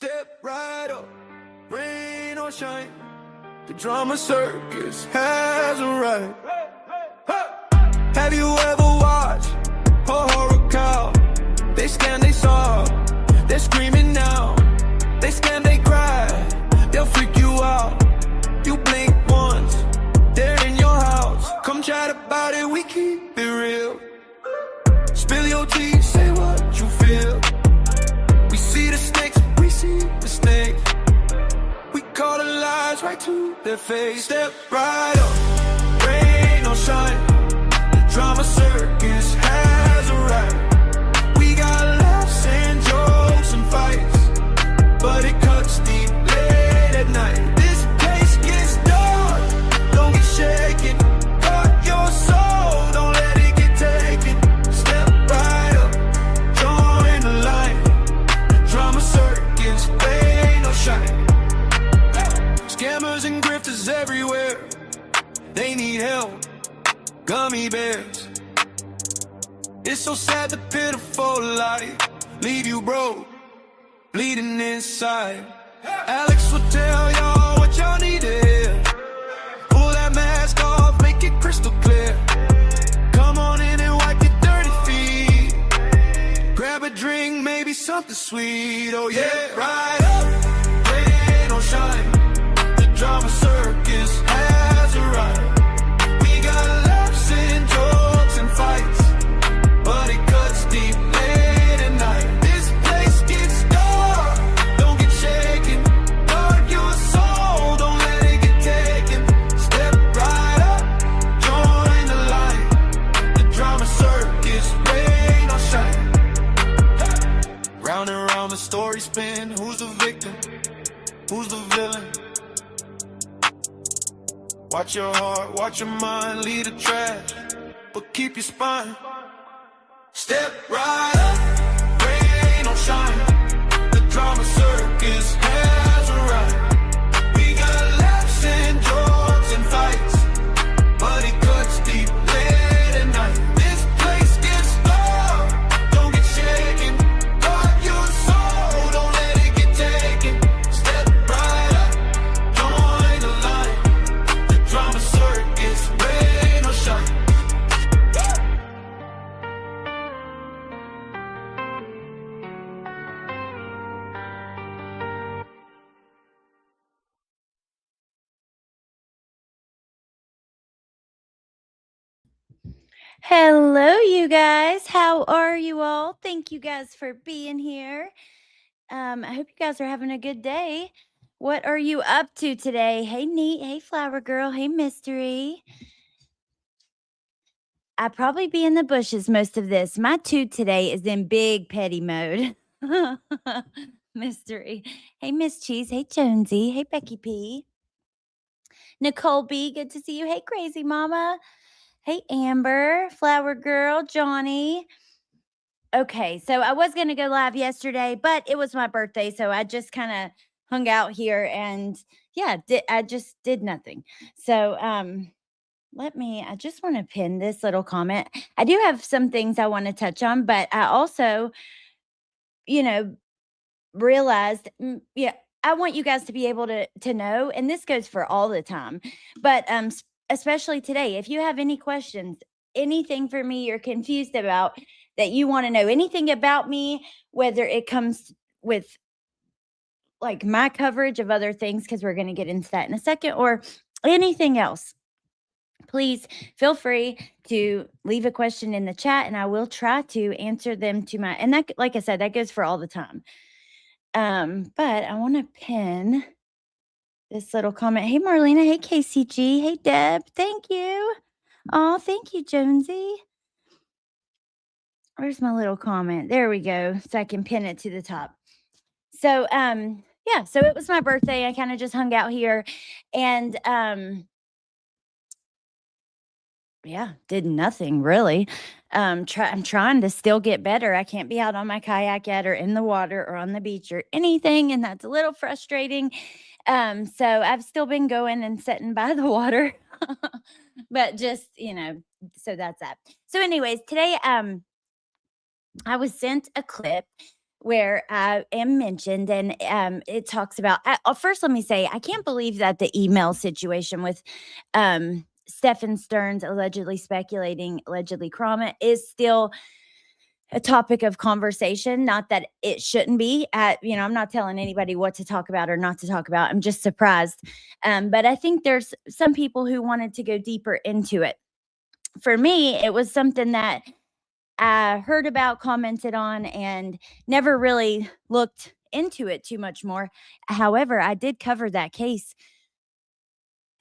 Step right up, rain or shine. The drama circus has arrived. Have you ever watched a horror cow? They stand, they sob, they're screaming now. They stand, they cry, they'll freak you out. You blink once, they're in your house. Come chat about it, we keep it real. Spill your tea, say what you feel. We see the snakes, we see the snakes. We call the lies right to their face. Step right up, rain or shine. The drama circus has arrived. We got laughs and jokes and fights, but it cuts deep late at night. This place gets dark, don't get shaken. Got your soul, don't let it get taken. Step right up, join the line. The drama circus, rain or shine. Scammers and grifters everywhere, they need help. Gummy bears, it's so sad the pitiful life leave you broke, bleeding inside. Alex will tell y'all what y'all need to hear. Pull that mask off, make it crystal clear. Come on in and wipe your dirty feet. Grab a drink, maybe something sweet. Oh yeah, right up, rain or shine. The drama circus has arrived. We got laughs and jokes and fights, but it cuts deep late at night. This place gets dark, don't get shaken. Guard your soul, don't let it get taken. Step right up, join the line. The drama circus, rain or shine. Round and round the story spin. Who's the victim? Who's the villain? Watch your heart, watch your mind, lead the trash, but keep your spine. Step right up, rain or shine. The drama circus has arrived. We got laughs and jokes and fights, but it cuts deep late at night. This place gets dark, don't get shaken. Guard your soul, don't let it get taken. Step right up, join the line. The drama circus, rain or shine. Hello, you guys. How are you all? Thank you guys for being here. I hope you guys are having a good day. What are you up to today? Hey, Neat. Hey, Flower Girl. Hey, Mystery. I'll probably be in the bushes most of this. My toot today is in big petty mode. Mystery. Hey, Miss Cheese. Hey, Jonesy. Hey, Becky P. Nicole B. Good to see you. Hey, Crazy Mama. Hey, Amber, Flower Girl, Johnny. Okay, so I was going to go live yesterday, but it was my birthday, so I just kind of hung out here and yeah, I just did nothing. So I just want to pin this little comment. I do have some things I want to touch on, but I also, realized, I want you guys to be able to know, and this goes for all the time, but especially today, if you have any questions, anything for me you're confused about, that you want to know anything about me, whether it comes with like my coverage of other things, because we're going to get into that in a second, or anything else, please feel free to leave a question in the chat and I will try to answer them and that, like I said, that goes for all the time. But I want to pin this little comment. Hey, Marlena. Hey, KCG. Hey, Deb. Thank you. Oh, thank you, Jonesy. Where's my little comment? There we go. So I can pin it to the top. So, so it was my birthday. I kind of just hung out here and, did nothing really. I'm trying to still get better. I can't be out on my kayak yet or in the water or on the beach or anything. And that's a little frustrating. So I've still been going and sitting by the water, but just, so that's that. So anyways, today, I was sent a clip where I am mentioned, and it talks about. First, let me say I can't believe that the email situation with Stephen Stearns allegedly speculating, allegedly Cromit, is still a topic of conversation. Not that it shouldn't be. I'm not telling anybody what to talk about or not to talk about. I'm just surprised. But I think there's some people who wanted to go deeper into it. For me, it was something that I heard about, commented on, and never really looked into it too much more. However, I did cover that case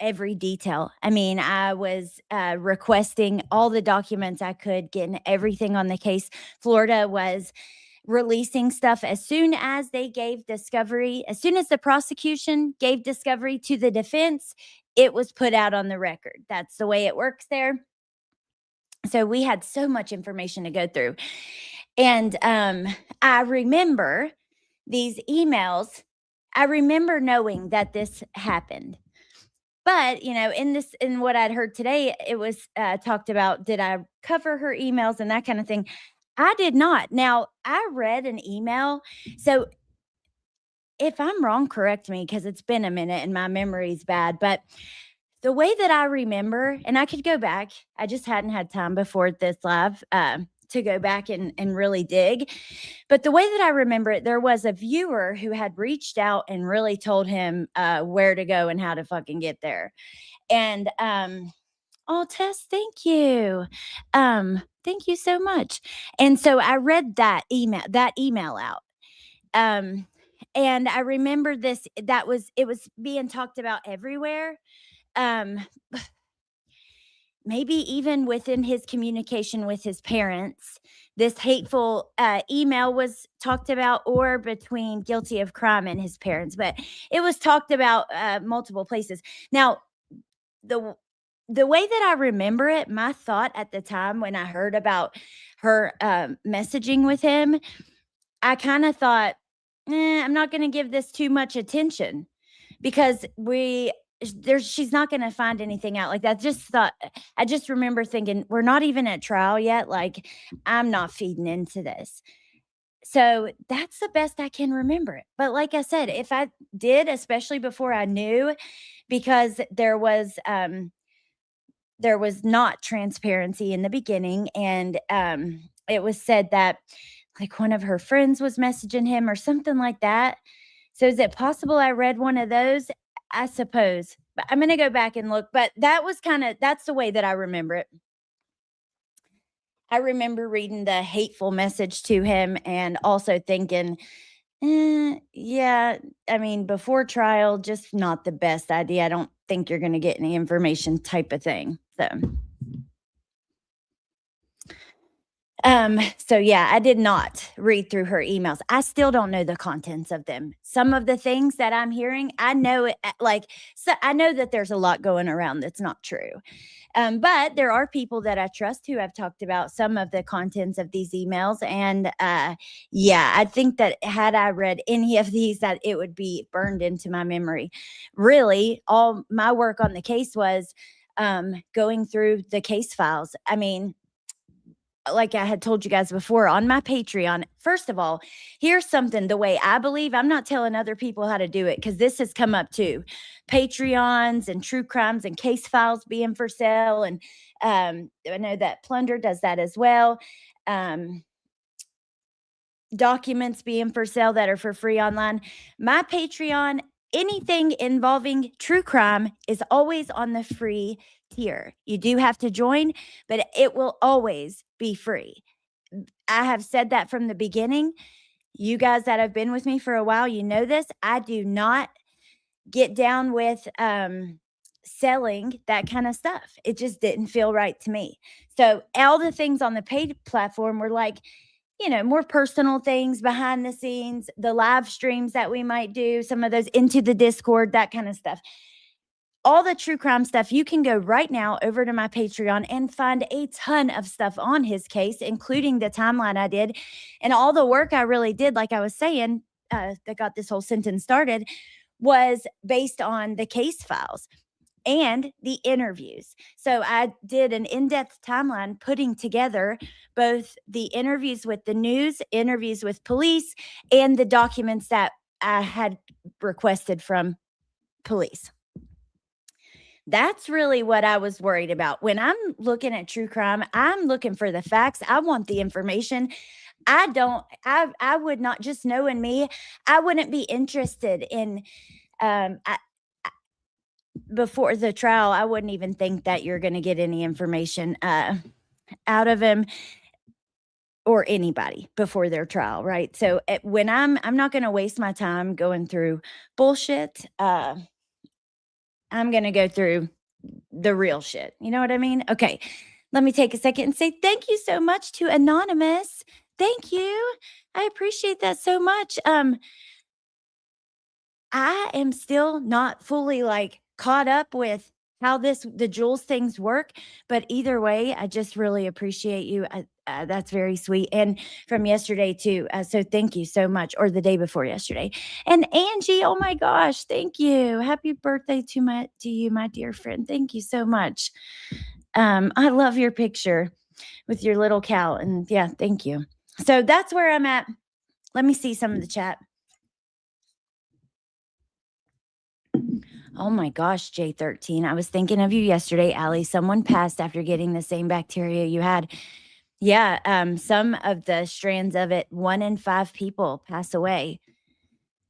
every detail. I mean, I was requesting all the documents I could, getting everything on the case. Florida was releasing stuff as soon as they gave discovery, as soon as the prosecution gave discovery to the defense, it was put out on the record. That's the way it works there. So we had so much information to go through. And I remember these emails. I remember knowing that this happened. But, in what I'd heard today, it was talked about, did I cover her emails and that kind of thing? I did not. Now, I read an email. So if I'm wrong, correct me, because it's been a minute and my memory's bad. But the way that I remember, and I could go back, I just hadn't had time before this live to go back and really dig. But the way that I remember it, there was a viewer who had reached out and really told him where to go and how to fucking get there. And oh, Tess, thank you. Thank you so much. And so I read that email out. And I remember this, it was being talked about everywhere. Maybe even within his communication with his parents, this hateful email was talked about, or between guilty of crime and his parents, but it was talked about multiple places. Now, the way that I remember it, my thought at the time when I heard about her messaging with him, I kind of thought, I'm not going to give this too much attention, because she's not going to find anything out like that. I just remember thinking, we're not even at trial yet. Like, I'm not feeding into this. So that's the best I can remember it. But like I said, if I did, especially before I knew, because there was not transparency in the beginning, and it was said that like one of her friends was messaging him or something like that. So is it possible I read one of those? I suppose, but I'm going to go back and look. But that's the way that I remember it. I remember reading the hateful message to him and also thinking, yeah, I mean, before trial, just not the best idea. I don't think you're going to get any information type of thing. So yeah, I did not read through her emails. I still don't know the contents of them. Some of the things that I'm hearing, I know it, so I know that there's a lot going around that's not true. But there are people that I trust who have talked about some of the contents of these emails. And yeah, I think that had I read any of these, that it would be burned into my memory. Really, all my work on the case was going through the case files. I mean, like I had told you guys before, on my Patreon, first of all, here's something the way I believe. I'm not telling other people how to do it, because this has come up too. Patreons and true crimes and case files being for sale. And I know that Plunder does that as well. Documents being for sale that are for free online. My Patreon, anything involving true crime is always on the free tier. You do have to join, but it will always be free. I have said that from the beginning. You guys that have been with me for a while, you know this. I do not get down with selling that kind of stuff. It just didn't feel right to me. So all the things on the paid platform were like, more personal things behind the scenes, the live streams that we might do, some of those into the Discord, that kind of stuff. All the true crime stuff, you can go right now over to my Patreon and find a ton of stuff on his case, including the timeline I did and all the work I really did. Like I was saying, that got this whole sentence started, was based on the case files. and the interviews. So I did an in-depth timeline putting together both the interviews with the news, interviews with police, and the documents that I had requested from police. That's really what I was worried about. When I'm looking at true crime, I'm looking for the facts. I want the information. I would not, just knowing me, I wouldn't be interested in I, before the trial, I wouldn't even think that you're going to get any information out of him or anybody before their trial, right? So when I'm not going to waste my time going through bullshit. I'm going to go through the real shit. You know what I mean? Okay. Let me take a second and say thank you so much to Anonymous. Thank you. I appreciate that so much. I am still not fully like caught up with how the Jules things work, but either way, I just really appreciate you. That's very sweet. And from yesterday too. So thank you so much, or the day before yesterday. And Angie, oh my gosh, thank you. Happy birthday to you, my dear friend. Thank you so much. I love your picture with your little cow, and yeah, thank you. So that's where I'm at. Let me see some of the chat. Oh my gosh, J13. I was thinking of you yesterday, Allie. Someone passed after getting the same bacteria you had. Yeah, some of the strands of it, 1 in 5 people pass away.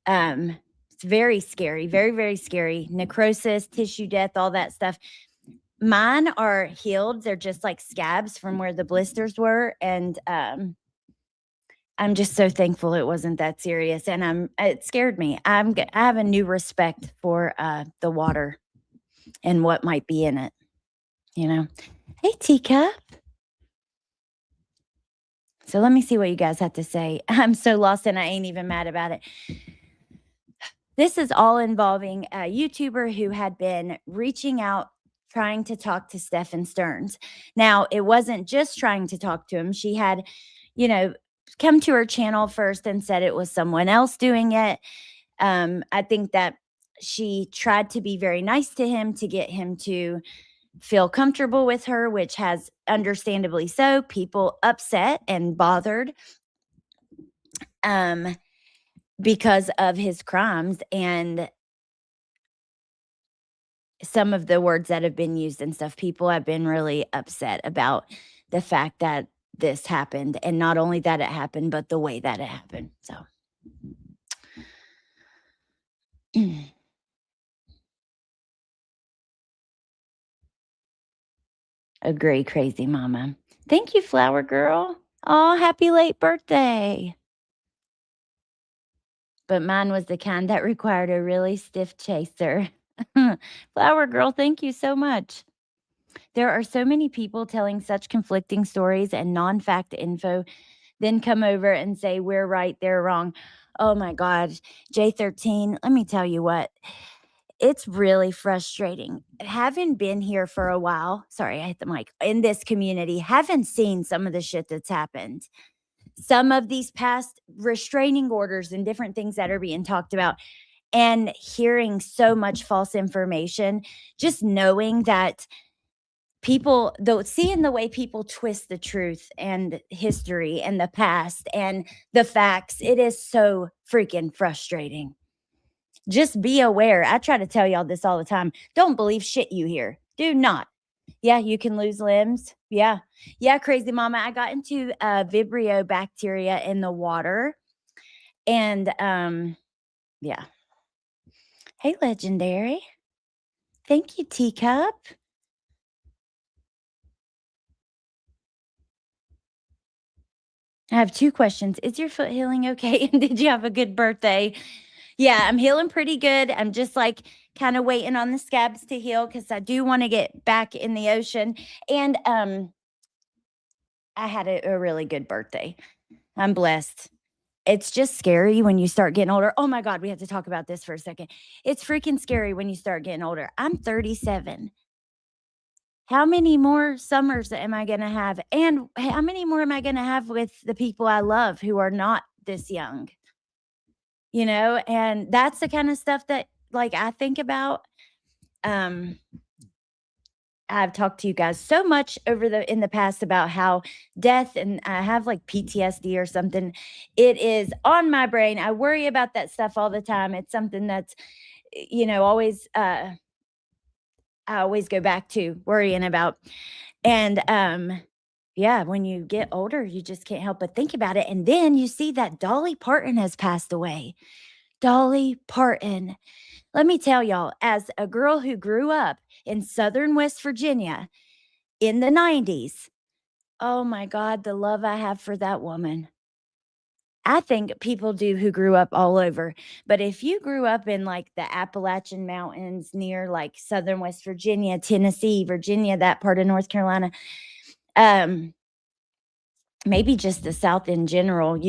It's very scary, very, very scary. Necrosis, tissue death, all that stuff. Mine are healed. They're just like scabs from where the blisters were. And I'm just so thankful it wasn't that serious, and it scared me. I have a new respect for the water and what might be in it, you know. Hey, Teacup. So let me see what you guys have to say. I'm so lost and I ain't even mad about it. This is all involving a YouTuber who had been reaching out, trying to talk to Stephen Stearns. Now, it wasn't just trying to talk to him. She had, come to her channel first and said it was someone else doing it. I think that she tried to be very nice to him to get him to feel comfortable with her, which has understandably so people upset and bothered because of his crimes and some of the words that have been used and stuff. People have been really upset about the fact that this happened, and not only that it happened, but the way that it happened. So agree, crazy mama. Thank you, flower girl. Oh, happy late birthday. But mine was the kind that required a really stiff chaser. Flower girl, thank you so much. There are so many people telling such conflicting stories and non-fact info, then come over and say we're right, they're wrong. Oh my God, J13, let me tell you what. It's really frustrating. Having been here for a while, sorry, I hit the mic, in this community, haven't seen some of the shit that's happened. Some of these past restraining orders and different things that are being talked about, and hearing so much false information, just knowing that people, though, seeing the way people twist the truth and history and the past and the facts, it is so freaking frustrating. Just be aware. I try to tell y'all this all the time. Don't believe shit you hear. Do not. Yeah, you can lose limbs. Yeah. Yeah, crazy mama. I got into Vibrio bacteria in the water. And yeah. Hey, legendary. Thank you, Teacup. I have 2 questions. Is your foot healing okay? And did you have a good birthday? Yeah, I'm healing pretty good. I'm just like kind of waiting on the scabs to heal because I do want to get back in the ocean. And I had a really good birthday. I'm blessed. It's just scary when you start getting older. Oh my God, we have to talk about this for a second. It's freaking scary when you start getting older. I'm 37. How many more summers am I going to have? And how many more am I going to have with the people I love who are not this young? And that's the kind of stuff that like I think about. I've talked to you guys so much in the past about how death, and I have like PTSD or something. It is on my brain. I worry about that stuff all the time. It's something that's, always I always go back to worrying about. And yeah, when you get older, you just can't help but think about it. And then you see that Dolly Parton has passed away. Dolly Parton. Let me tell y'all, as a girl who grew up in Southern West Virginia in the 90s, oh my God, the love I have for that woman. I think people do who grew up all over. But if you grew up in like the Appalachian Mountains near like Southern West Virginia, Tennessee, Virginia, that part of North Carolina, um, maybe just the South in general,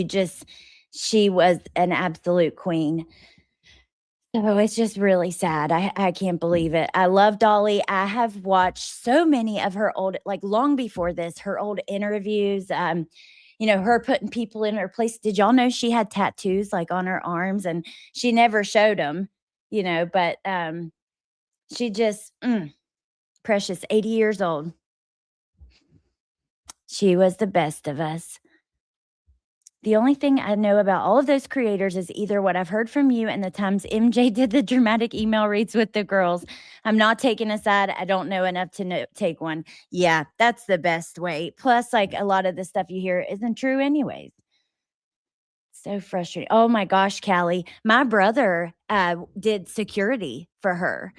she was an absolute queen. So it's just really sad. I can't believe it. I love Dolly. I have watched so many of her old, like long before this, her old interviews. Her putting people in her place. Did y'all know she had tattoos like on her arms, and she never showed them, but she just precious 80 years old. She was the best of us. The only thing I know about all of those creators is either what I've heard from you and the times MJ did the dramatic email reads with the girls. I'm not taking a side. I don't know enough to take one. Yeah, that's the best way. Plus, like a lot of the stuff you hear isn't true anyways. So frustrating. Oh my gosh, Callie. My brother did security for her.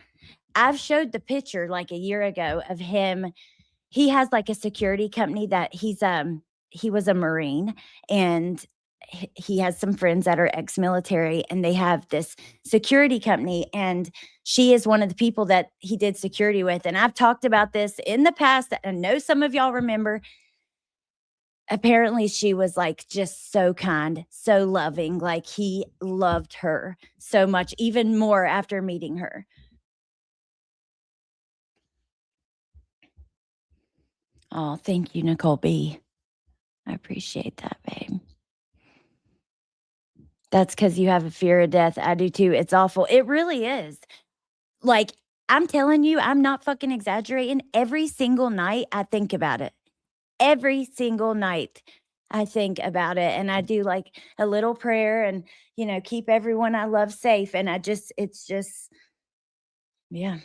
I've showed the picture like a year ago of him. He has like a security company that he was a Marine, and he has some friends that are ex-military, and they have this security company, and she is one of the people that he did security with. And I've talked about this in the past. I know some of y'all remember. Apparently she was like just so kind, so loving. Like he loved her so much, even more after meeting her. Oh, thank you, Nicole B. I appreciate that, babe. That's because you have a fear of death. I do too. It's awful. It really is. Like, I'm telling you, I'm not fucking exaggerating. Every single night, I think about it. Every single night, I think about it. And I do like a little prayer and, keep everyone I love safe. And it's just, yeah.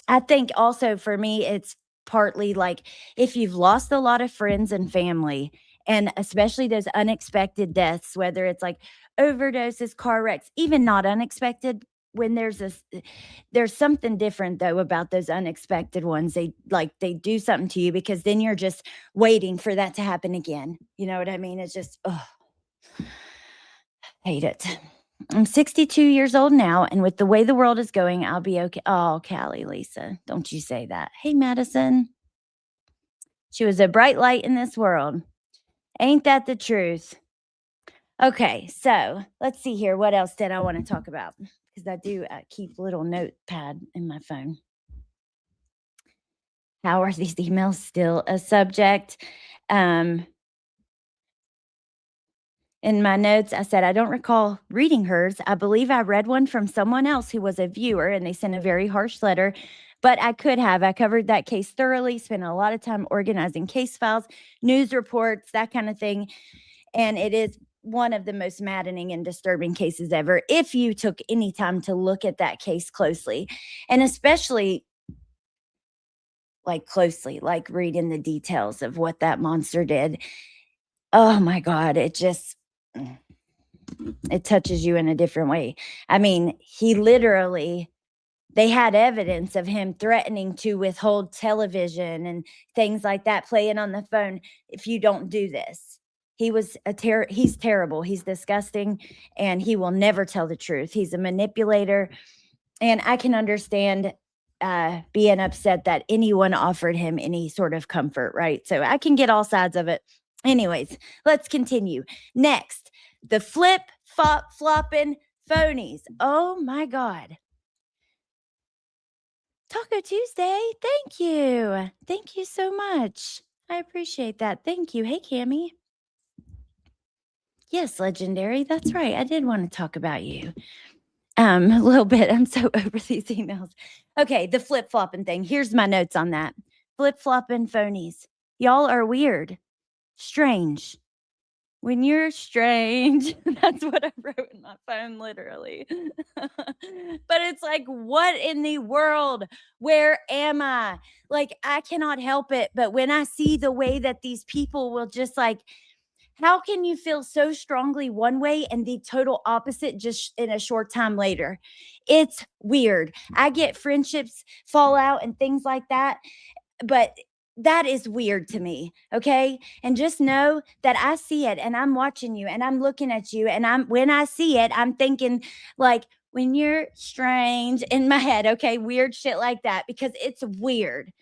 I think also for me, it's partly like if you've lost a lot of friends and family, and especially those unexpected deaths, whether it's like overdoses, car wrecks, even not unexpected, when there's something different though about those unexpected ones. They do something to you because then you're just waiting for that to happen again. You know what I mean? It's just, oh, hate it. I'm 62 years old now, and with the way the world is going, I'll be okay. Oh, Callie, Lisa, don't you say that. Hey, Madison. She was a bright light in this world. Ain't that the truth? Okay, so let's see here. What else did I want to talk about? Because I do keep a little notepad in my phone. How are these emails still a subject? In my notes, I said, I don't recall reading hers. I believe I read one from someone else who was a viewer, and they sent a very harsh letter, but I could have. I covered that case thoroughly, spent a lot of time organizing case files, news reports, that kind of thing. And it is one of the most maddening and disturbing cases ever if you took any time to look at that case closely, and especially closely, like reading the details of what that monster did. Oh my God, it touches you in a different way. I mean, they had evidence of him threatening to withhold television and things like that, playing on the phone. If you don't do this, he's terrible. He's disgusting, and he will never tell the truth. He's a manipulator. And I can understand being upset that anyone offered him any sort of comfort, right? So I can get all sides of it. Anyways, let's continue. Next, the flopping phonies. Oh my God. Taco Tuesday. Thank you. Thank you so much. I appreciate that. Thank you. Hey, Cammie. Yes, legendary. That's right. I did want to talk about you. A little bit. I'm so over these emails. Okay, the flip-flopping thing. Here's my notes on that. Flip-flopping phonies. Y'all are weird. Strange. When you're strange, that's what I wrote in my phone, literally. But it's like, what in the world? Where am I? Like, I cannot help it. But when I see the way that these people will just like, how can you feel so strongly one way and the total opposite just in a short time later? It's weird. I get friendships fall out and things like that, but that is weird to me. Okay. And just know that I see it and I'm watching you and I'm looking at you. And when I see it, I'm thinking like, when you're strange in my head. Okay. Weird shit like that because it's weird,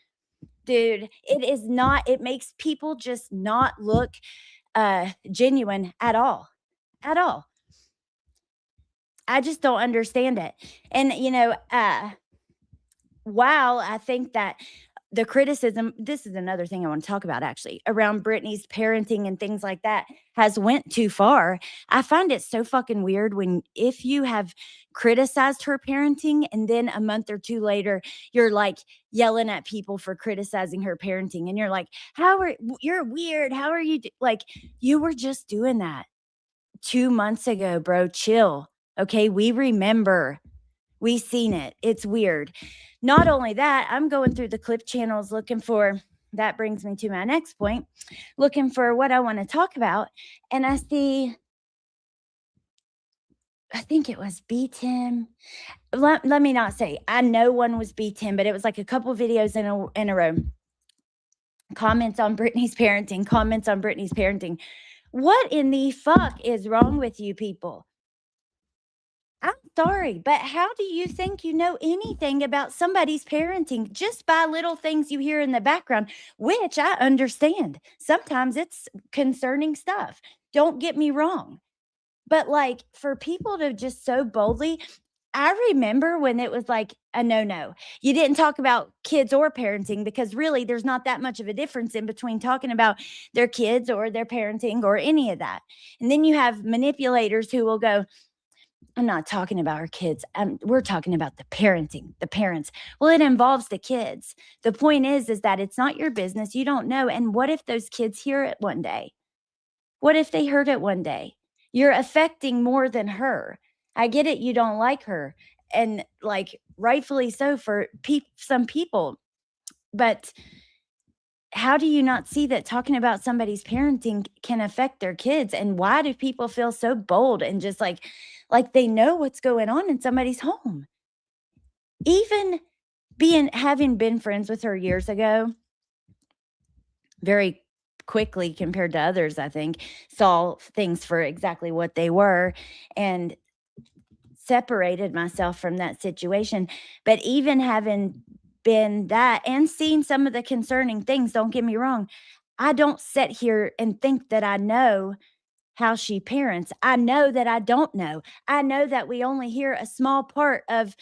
dude. It is not, it makes people just not look genuine at all. At all. I just don't understand it. And, while I think that the criticism, this is another thing I want to talk about actually, around Britney's parenting and things like that has went too far. I find it so fucking weird when if you have criticized her parenting and then a month or two later you're like yelling at people for criticizing her parenting and you're like, you're weird. How are you like you were just doing that 2 months ago, bro. Chill. Okay, we remember. We seen it. It's weird. Not only that, I'm going through the clip channels looking for, that brings me to my next point, looking for what I want to talk about. And I see, I think it was B10. Let me not say, I know one was B10, but it was like a couple videos in a row. Comments on Britney's parenting, comments on Britney's parenting. What in the fuck is wrong with you people? I'm sorry, but how do you think you know anything about somebody's parenting just by little things you hear in the background, which I understand. Sometimes it's concerning stuff. Don't get me wrong. But like for people to just so boldly, I remember when it was like a no. You didn't talk about kids or parenting because really there's not that much of a difference in between talking about their kids or their parenting or any of that. And then you have manipulators who will go, I'm not talking about our kids. We're talking about the parenting, the parents. Well, it involves the kids. The point is that it's not your business. You don't know. And what if those kids hear it one day? What if they heard it one day? You're affecting more than her. I get it. You don't like her. And like rightfully so for some people. But how do you not see that talking about somebody's parenting can affect their kids? And why do people feel so bold and just like they know what's going on in somebody's home? Even having been friends with her years ago, very quickly compared to others, I think, saw things for exactly what they were and separated myself from that situation. But even having been that and seen some of the concerning things, don't get me wrong, I don't sit here and think that I know how she parents. I know that I don't know. I know that we only hear a small part of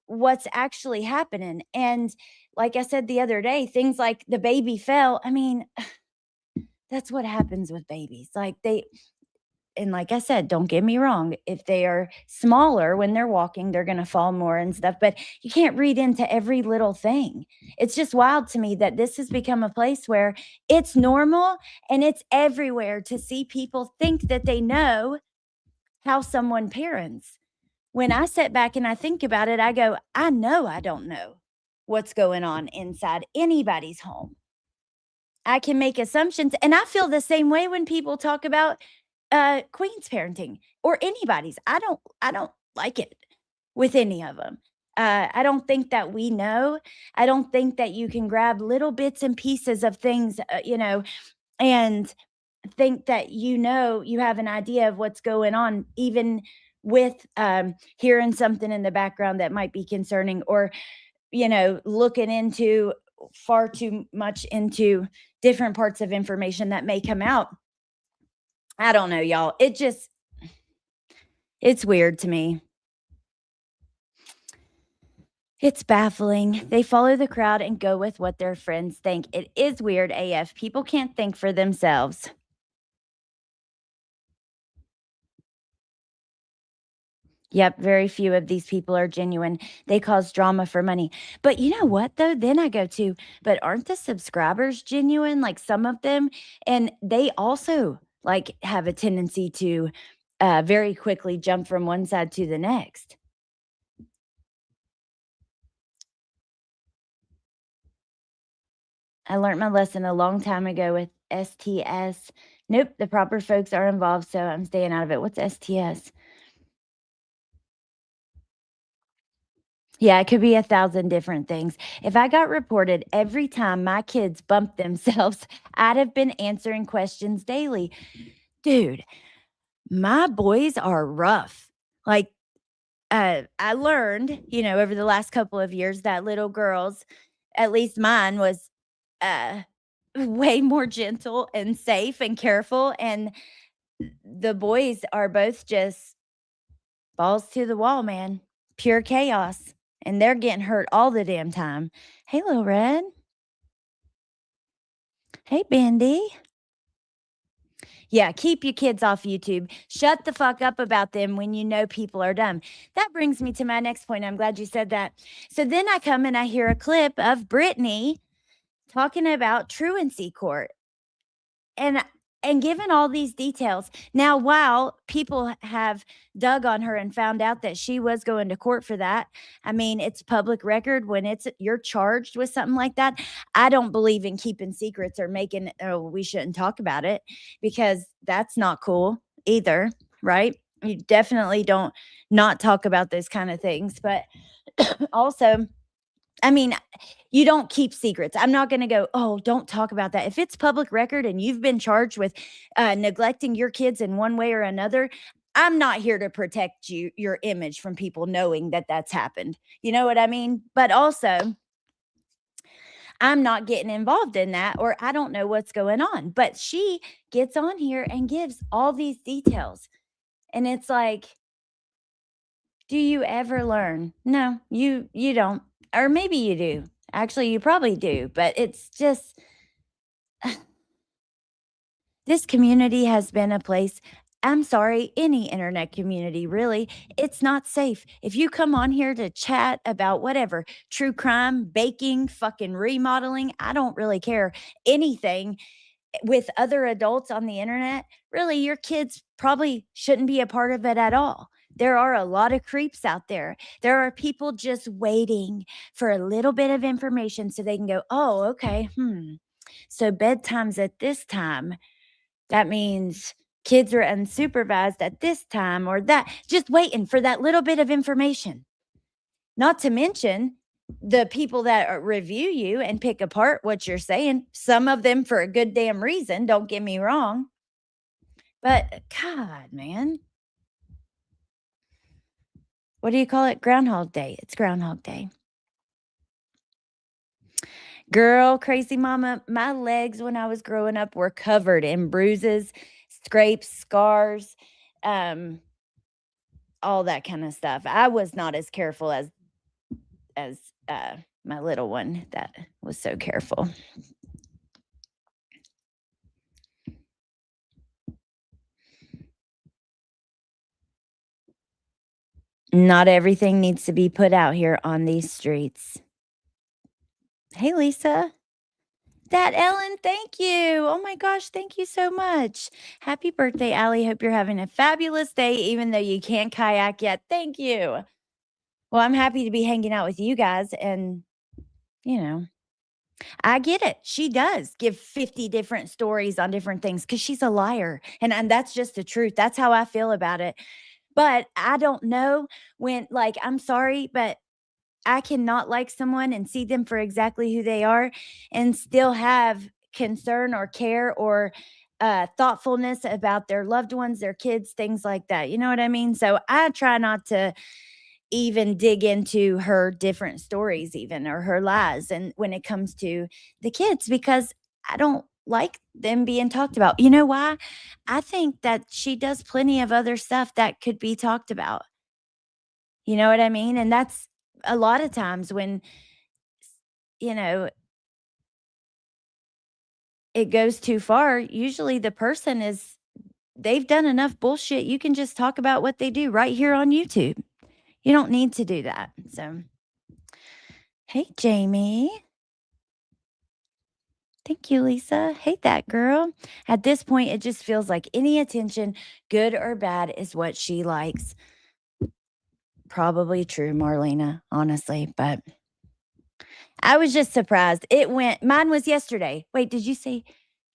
what's actually happening. And like I said the other day, things like the baby fell. I mean, that's what happens with babies. And like I said, don't get me wrong, if they are smaller when they're walking, they're going to fall more and stuff, but you can't read into every little thing. It's just wild to me that this has become a place where it's normal and it's everywhere to see people think that they know how someone parents. When I sit back and I think about it, I go, I know I don't know what's going on inside anybody's home. I can make assumptions. And I feel the same way when people talk about Queen's parenting or anybody's. I don't like it with any of them. I don't think that we know. I don't think that you can grab little bits and pieces of things, and think that you have an idea of what's going on, even with hearing something in the background that might be concerning, or looking into far too much into different parts of information that may come out. I don't know, y'all. It's weird to me. It's baffling. They follow the crowd and go with what their friends think. It is weird AF. People can't think for themselves. Yep, very few of these people are genuine. They cause drama for money. But you know what though? Then I go to, but aren't the subscribers genuine? Like some of them, and they also like have a tendency to very quickly jump from one side to the next. I learned my lesson a long time ago with STS. Nope, the proper folks are involved, so I'm staying out of it. What's STS? Yeah, it could be 1,000 different things. If I got reported every time my kids bumped themselves, I'd have been answering questions daily. Dude, my boys are rough. Like, I learned, over the last couple of years that little girls, at least mine, was uh, way more gentle and safe and careful. And the boys are both just balls to the wall, man. Pure chaos. And they're getting hurt all the damn time. Hey, Lil Red. Hey, Bendy. Yeah, keep your kids off YouTube. Shut the fuck up about them when you know people are dumb. That brings me to my next point. I'm glad you said that. So then I come and I hear a clip of Brittany talking about truancy court. And given all these details, now while people have dug on her and found out that she was going to court for that, I mean, it's public record when you're charged with something like that. I don't believe in keeping secrets or making, oh, we shouldn't talk about it, because that's not cool either, right? You definitely don't not talk about those kind of things. But also, I mean, you don't keep secrets. I'm not going to go, oh, don't talk about that. If it's public record and you've been charged with neglecting your kids in one way or another, I'm not here to protect your image from people knowing that that's happened. You know what I mean? But also, I'm not getting involved in that, or I don't know what's going on. But she gets on here and gives all these details. And it's like, do you ever learn? No, you don't. Or maybe you do. Actually, you probably do, but it's just this community has been a place. I'm sorry, any internet community, really, it's not safe. If you come on here to chat about whatever, true crime, baking, fucking remodeling, I don't really care, anything with other adults on the internet, really, your kids probably shouldn't be a part of it at all. There are a lot of creeps out there. There are people just waiting for a little bit of information so they can go, oh, okay, so bedtime's at this time. That means kids are unsupervised at this time or that, just waiting for that little bit of information. Not to mention the people that review you and pick apart what you're saying, some of them for a good damn reason, don't get me wrong. But God, man. What do you call it? Groundhog Day. It's Groundhog Day. Girl, crazy mama, my legs when I was growing up were covered in bruises, scrapes, scars, um, all that kind of stuff. I was not as careful as my little one that was so careful. Not everything needs to be put out here on these streets. Hey, Lisa. That Ellen, thank you. Oh my gosh, thank you so much. Happy birthday, Allie. Hope you're having a fabulous day, even though you can't kayak yet. Thank you. Well, I'm happy to be hanging out with you guys. And, you know, I get it. She does give 50 different stories on different things because she's a liar. And that's just the truth. That's how I feel about it. But I don't know when, like, I'm sorry, but I cannot like someone and see them for exactly who they are and still have concern or care or thoughtfulness about their loved ones, their kids, things like that. You know what I mean? So I try not to even dig into her different stories, even or her lies. And when it comes to the kids, because I don't like them being talked about. You know why? I think that she does plenty of other stuff that could be talked about. You know what I mean? And that's a lot of times when, you know, it goes too far, usually the person is they've done enough bullshit. You can just talk about what they do right here on YouTube. You don't need to do that. So, hey, Jamie. Thank you, Lisa. Hate that girl. At this point, it just feels like any attention, good or bad, is what she likes. Probably true, Marlena, honestly, but I was just surprised. Mine was yesterday. Wait, did you say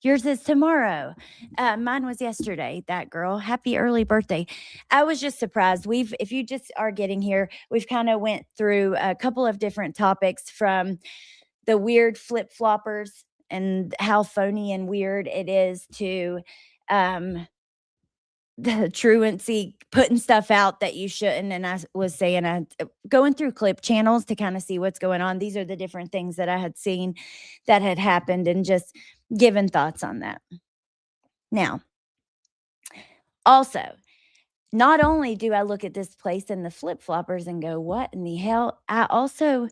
yours is tomorrow? Mine was yesterday, that girl. Happy early birthday. I was just surprised. If you just are getting here, we've kind of went through a couple of different topics, from the weird flip-floppers and how phony and weird it is, to the truancy putting stuff out that you shouldn't. And I was saying, going through clip channels to kind of see what's going on. These are the different things that I had seen that had happened, and just giving thoughts on that. Now, also, not only do I look at this place and the flip-floppers and go, what in the hell? I also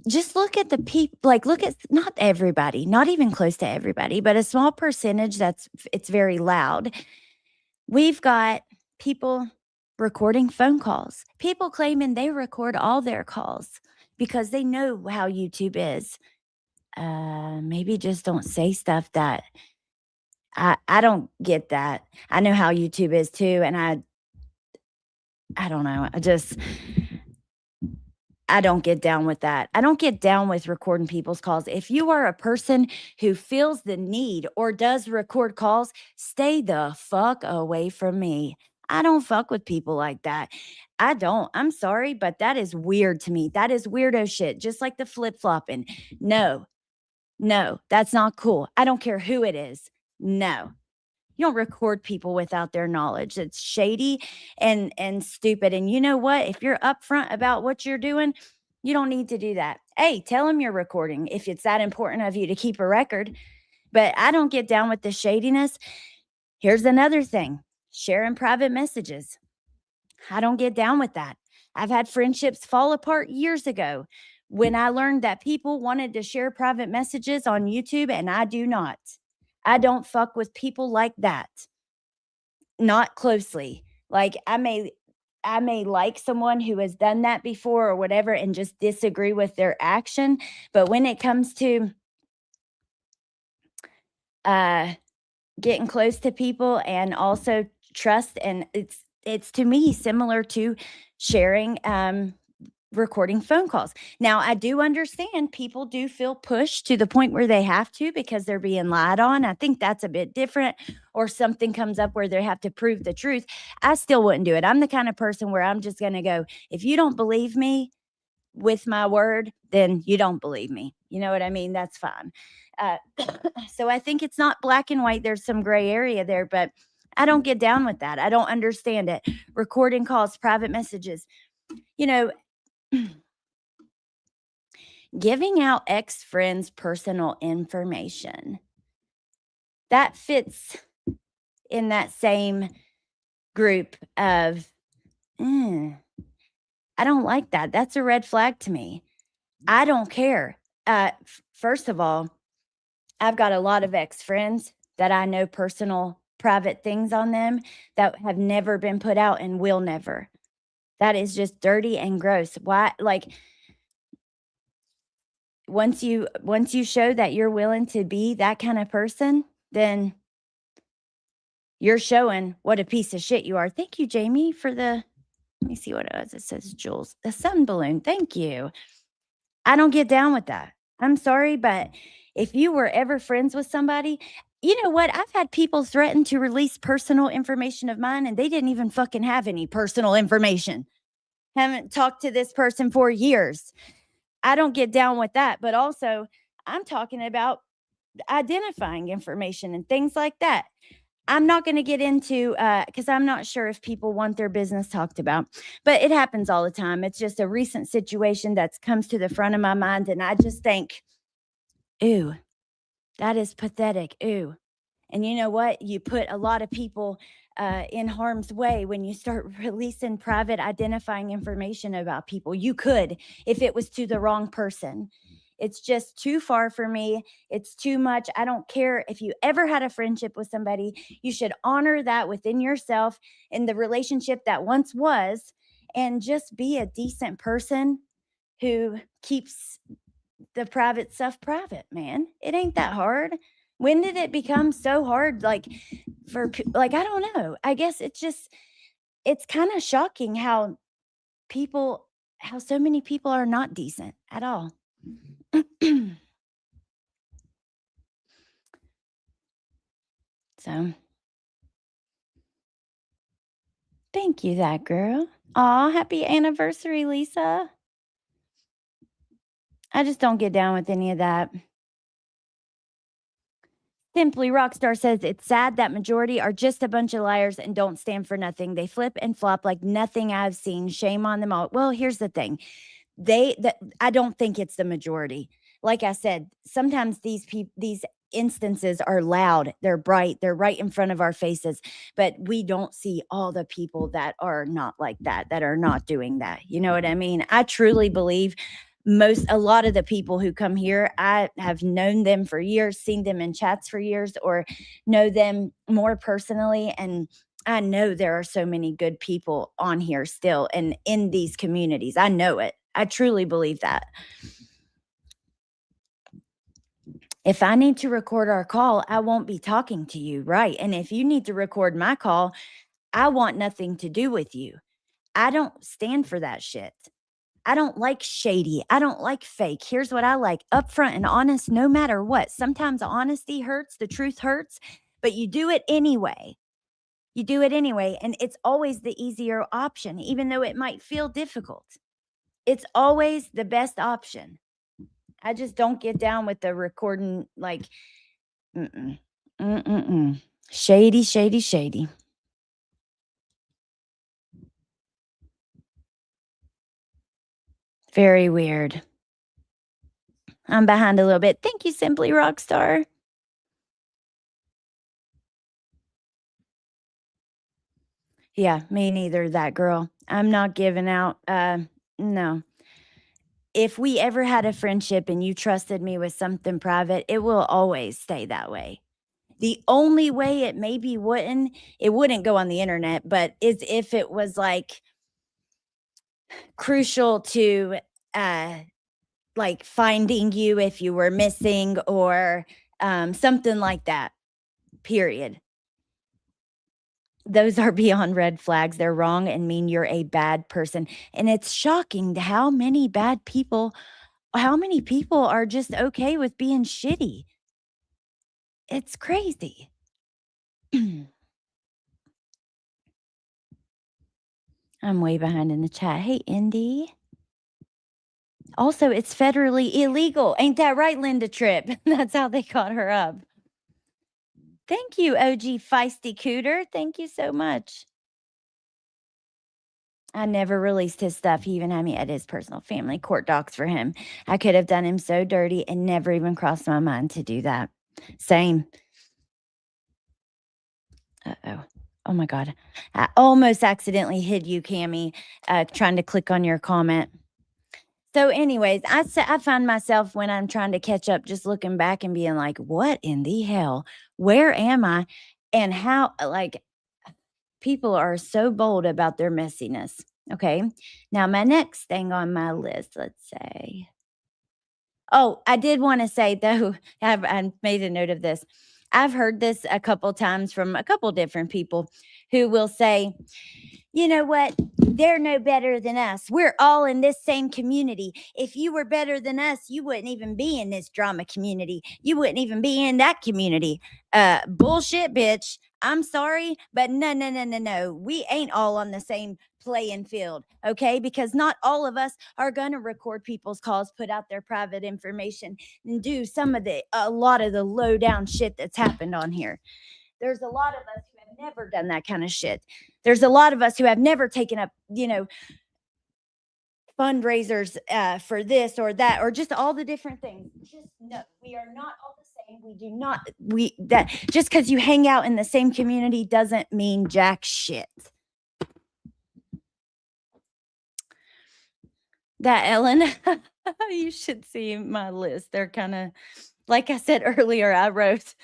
just look at the people, like, look at not everybody, not even close to everybody, but a small percentage it's very loud. We've got people recording phone calls, people claiming they record all their calls because they know how YouTube is. Maybe just don't say stuff that I don't get that. I know how YouTube is too, and I don't know. I don't get down with that. I don't get down with recording people's calls. If you are a person who feels the need or does record calls, stay the fuck away from me. I don't fuck with people like that. I don't. I'm sorry, but that is weird to me. That is weirdo shit. Just like the flip-flopping. No, that's not cool. I don't care who it is. No. You don't record people without their knowledge. It's shady and stupid. And you know what? If you're upfront about what you're doing, you don't need to do that. Hey, tell them you're recording if it's that important of you to keep a record. But I don't get down with the shadiness. Here's another thing: sharing private messages. I don't get down with that. I've had friendships fall apart years ago when I learned that people wanted to share private messages on YouTube, and I do not. I don't fuck with people like that. Not closely. Like, I may like someone who has done that before or whatever and just disagree with their action. But when it comes to getting close to people and also trust, and it's to me similar to sharing recording phone calls. Now, I do understand people do feel pushed to the point where they have to because they're being lied on. I think that's a bit different. Or something comes up where they have to prove the truth. I still wouldn't do it. I'm the kind of person where I'm just going to go, if you don't believe me with my word, then you don't believe me. You know what I mean? That's fine. So I think it's not black and white. There's some gray area there, but I don't get down with that. I don't understand it. Recording calls, private messages, giving out ex-friends' personal information. That fits in that same group of, I don't like that. That's a red flag to me. I don't care. First of all, I've got a lot of ex-friends that I know personal, private things on them that have never been put out and will never. That is just dirty and gross. Why? Like, once you show that you're willing to be that kind of person, then you're showing what a piece of shit you are. Thank you, Jamie, for let me see what it is. It says Jules, the sun balloon. Thank you. I don't get down with that. I'm sorry, but if you were ever friends with somebody, you know what? I've had people threaten to release personal information of mine, and they didn't even fucking have any personal information. Haven't talked to this person for years. I don't get down with that. But also, I'm talking about identifying information and things like that. I'm not going to get into, because I'm not sure if people want their business talked about, but it happens all the time. It's just a recent situation that comes to the front of my mind. And I just think, ooh, that is pathetic. Ooh. And you know what? You put a lot of people in harm's way when you start releasing private identifying information about people. You could, if it was to the wrong person. It's just too far for me. It's too much. I don't care if you ever had a friendship with somebody. You should honor that within yourself in the relationship that once was, and just be a decent person who keeps the private stuff private, man. It ain't that hard. When did it become so hard? Like, I don't know. I guess it's kind of shocking how so many people are not decent at all. So, thank you, that girl. Aw, happy anniversary, Lisa. I just don't get down with any of that. Simply Rockstar says it's sad that majority are just a bunch of liars and don't stand for nothing. They flip and flop like nothing I've seen. Shame on them all. Well, here's the thing. I don't think it's the majority. Like I said, sometimes these instances are loud, they're bright, they're right in front of our faces, but we don't see all the people that are not like that are not doing that. You know what I mean? I truly believe a lot of the people who come here, I have known them for years, seen them in chats for years, or know them more personally, and I know there are so many good people on here still and in these communities. I know it. I truly believe that. If I need to record our call, I won't be talking to you, right? And if you need to record my call, I want nothing to do with you. I don't stand for that shit. I don't like shady. I don't like fake. Here's what I like: upfront and honest, no matter what. Sometimes honesty hurts, the truth hurts, but you do it anyway. You do it anyway. And it's always the easier option, even though it might feel difficult. It's always the best option. I just don't get down with the recording, like, shady, shady, shady. Very weird. I'm behind a little bit. Thank you, Simply Rockstar. Yeah, me neither, that girl. I'm not giving out. No. If we ever had a friendship and you trusted me with something private, it will always stay that way. The only way it maybe wouldn't go on the internet, but is if it was like crucial to like finding you if you were missing, or something like that. Period. Those are beyond red flags. They're wrong and mean you're a bad person. And it's shocking to how many people are just okay with being shitty. It's crazy. I'm way behind in the chat. Hey, Indy. Also, it's federally illegal. Ain't that right, Linda Tripp? That's how they caught her up. Thank you, OG Feisty Cooter. Thank you so much. I never released his stuff. He even had me edit his personal family court docs for him. I could have done him so dirty and never even crossed my mind to do that. Same. Uh-oh. Oh my God. I almost accidentally hid you, Cammie, trying to click on your comment. So anyways, I find myself when I'm trying to catch up, just looking back and being like, what in the hell? Where am I? And how, like, people are so bold about their messiness. Okay. Now, my next thing on my list, let's say. Oh, I did want to say, though, I made a note of this. I've heard this a couple times from a couple different people who will say, you know what? They're no better than us. We're all in this same community. If you were better than us, you wouldn't even be in this drama community. You wouldn't even be in that community. Bullshit, bitch. I'm sorry, but no. We ain't all on the same playing field, okay? Because not all of us are going to record people's calls, put out their private information, and do a lot of the low down shit that's happened on here. There's a lot of us who have never done that kind of shit. There's a lot of us who have never taken up, fundraisers for this or that, or just all the different things. Just no, we are not all the same. We do not, that just because you hang out in the same community doesn't mean jack shit. that Ellen, you should see my list. They're kind of, like I said earlier, I wrote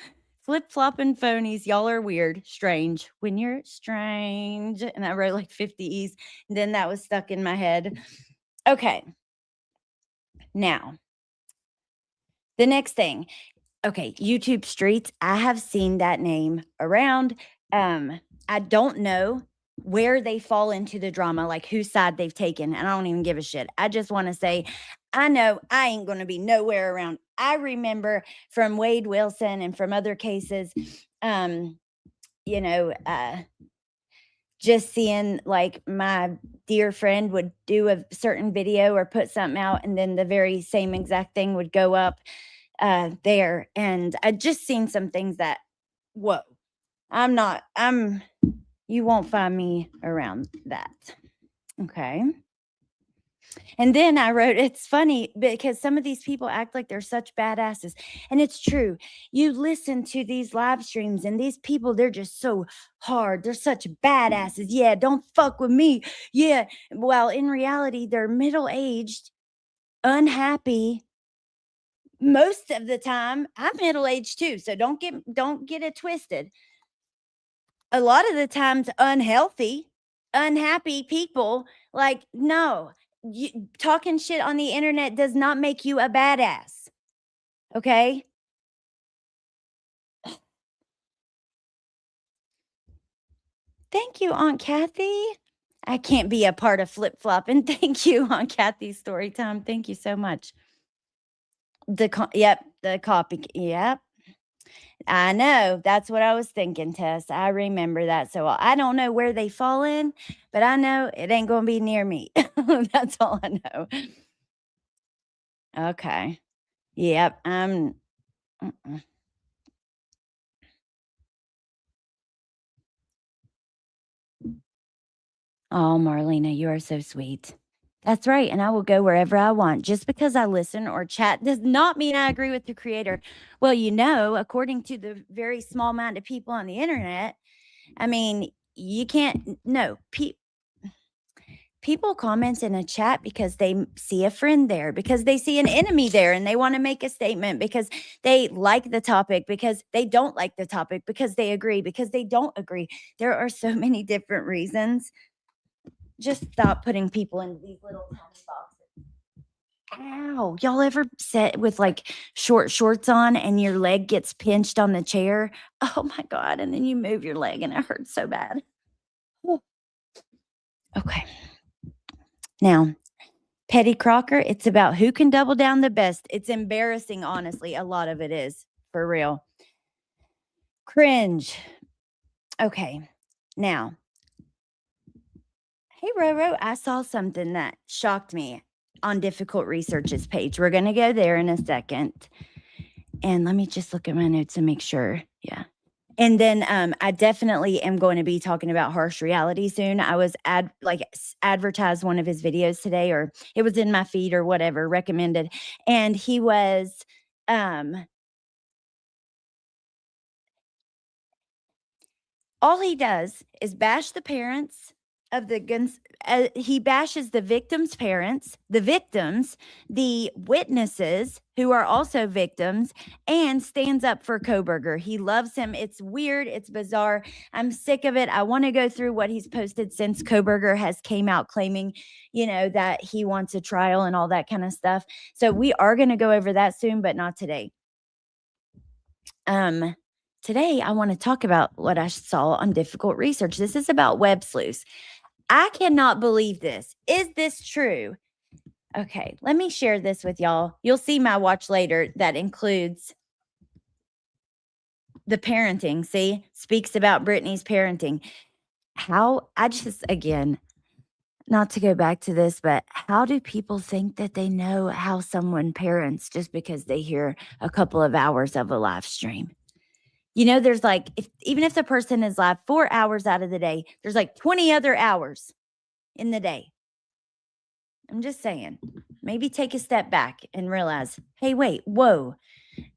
flip-flopping phonies. Y'all are weird, strange. When you're strange. And I wrote like 50 E's. And then that was stuck in my head. Okay. Now, the next thing. Okay, YouTube Streets. I have seen that name around. I don't know where they fall into the drama, like whose side they've taken. And I don't even give a shit. I just want to say, I know I ain't going to be nowhere around. I remember from Wade Wilson and from other cases, you know, just seeing like my dear friend would do a certain video or put something out, and then the very same exact thing would go up there. And I just seen some things that, whoa, you won't find me around that. Okay. And then I wrote, it's funny because some of these people act like they're such badasses. And it's true. You listen to these live streams and these people, they're just so hard. They're such badasses. Yeah, don't fuck with me. Yeah. Well, in reality, they're middle-aged, unhappy. Most of the time, I'm middle-aged too. So don't get it twisted. A lot of the times unhealthy, unhappy people, like, no. Talking shit on the internet does not make you a badass. Okay? Thank you, Aunt Kathy. I can't be a part of flip flop. And thank you, Aunt Kathy. Story time. Thank you so much. The copy. Yep. I know. That's what I was thinking, Tess. I remember that. So I don't know where they fall in, but I know it ain't going to be near me. That's all I know. Okay. Yep. Oh, Marlena, you are so sweet. That's right. And I will go wherever I want. Just because I listen or chat does not mean I agree with the creator. Well, according to the very small amount of people on the internet, I mean, you can't, no, people comment in a chat because they see a friend there, because they see an enemy there and they want to make a statement, because they like the topic, because they don't like the topic, because they agree, because they don't agree. There are so many different reasons. Just stop putting people into these little tiny boxes. Ow. Y'all ever sit with like short shorts on and your leg gets pinched on the chair? Oh my God. And then you move your leg and it hurts so bad. Okay. Now, Petty Crocker, it's about who can double down the best. It's embarrassing, honestly. A lot of it is, for real. Cringe. Okay. Now, hey, Roro, I saw something that shocked me on Difficult Research's page. We're going to go there in a second. And let me just look at my notes and make sure. Yeah. And then I definitely am going to be talking about harsh reality soon. I was advertised one of his videos today, or it was in my feed or whatever, recommended. And he was all he does is bash the parents of the guns. He bashes the victims' parents, the victims, the witnesses who are also victims, and stands up for Koberger. He loves him. It's weird. It's bizarre. I'm sick of it. I want to go through what he's posted since Koberger has came out claiming, that he wants a trial and all that kind of stuff. So we are going to go over that soon, but not today. Today, I want to talk about what I saw on Difficult Research. This is about web sleuths. I cannot believe this. Is this true? Okay, let me share this with y'all. You'll see my watch later that includes the parenting. See, speaks about Brittany's parenting. Again, not to go back to this, but how do people think that they know how someone parents just because they hear a couple of hours of a live stream? There's like, even if the person is live 4 hours out of the day, there's like 20 other hours in the day. I'm just saying, maybe take a step back and realize, hey, wait, whoa,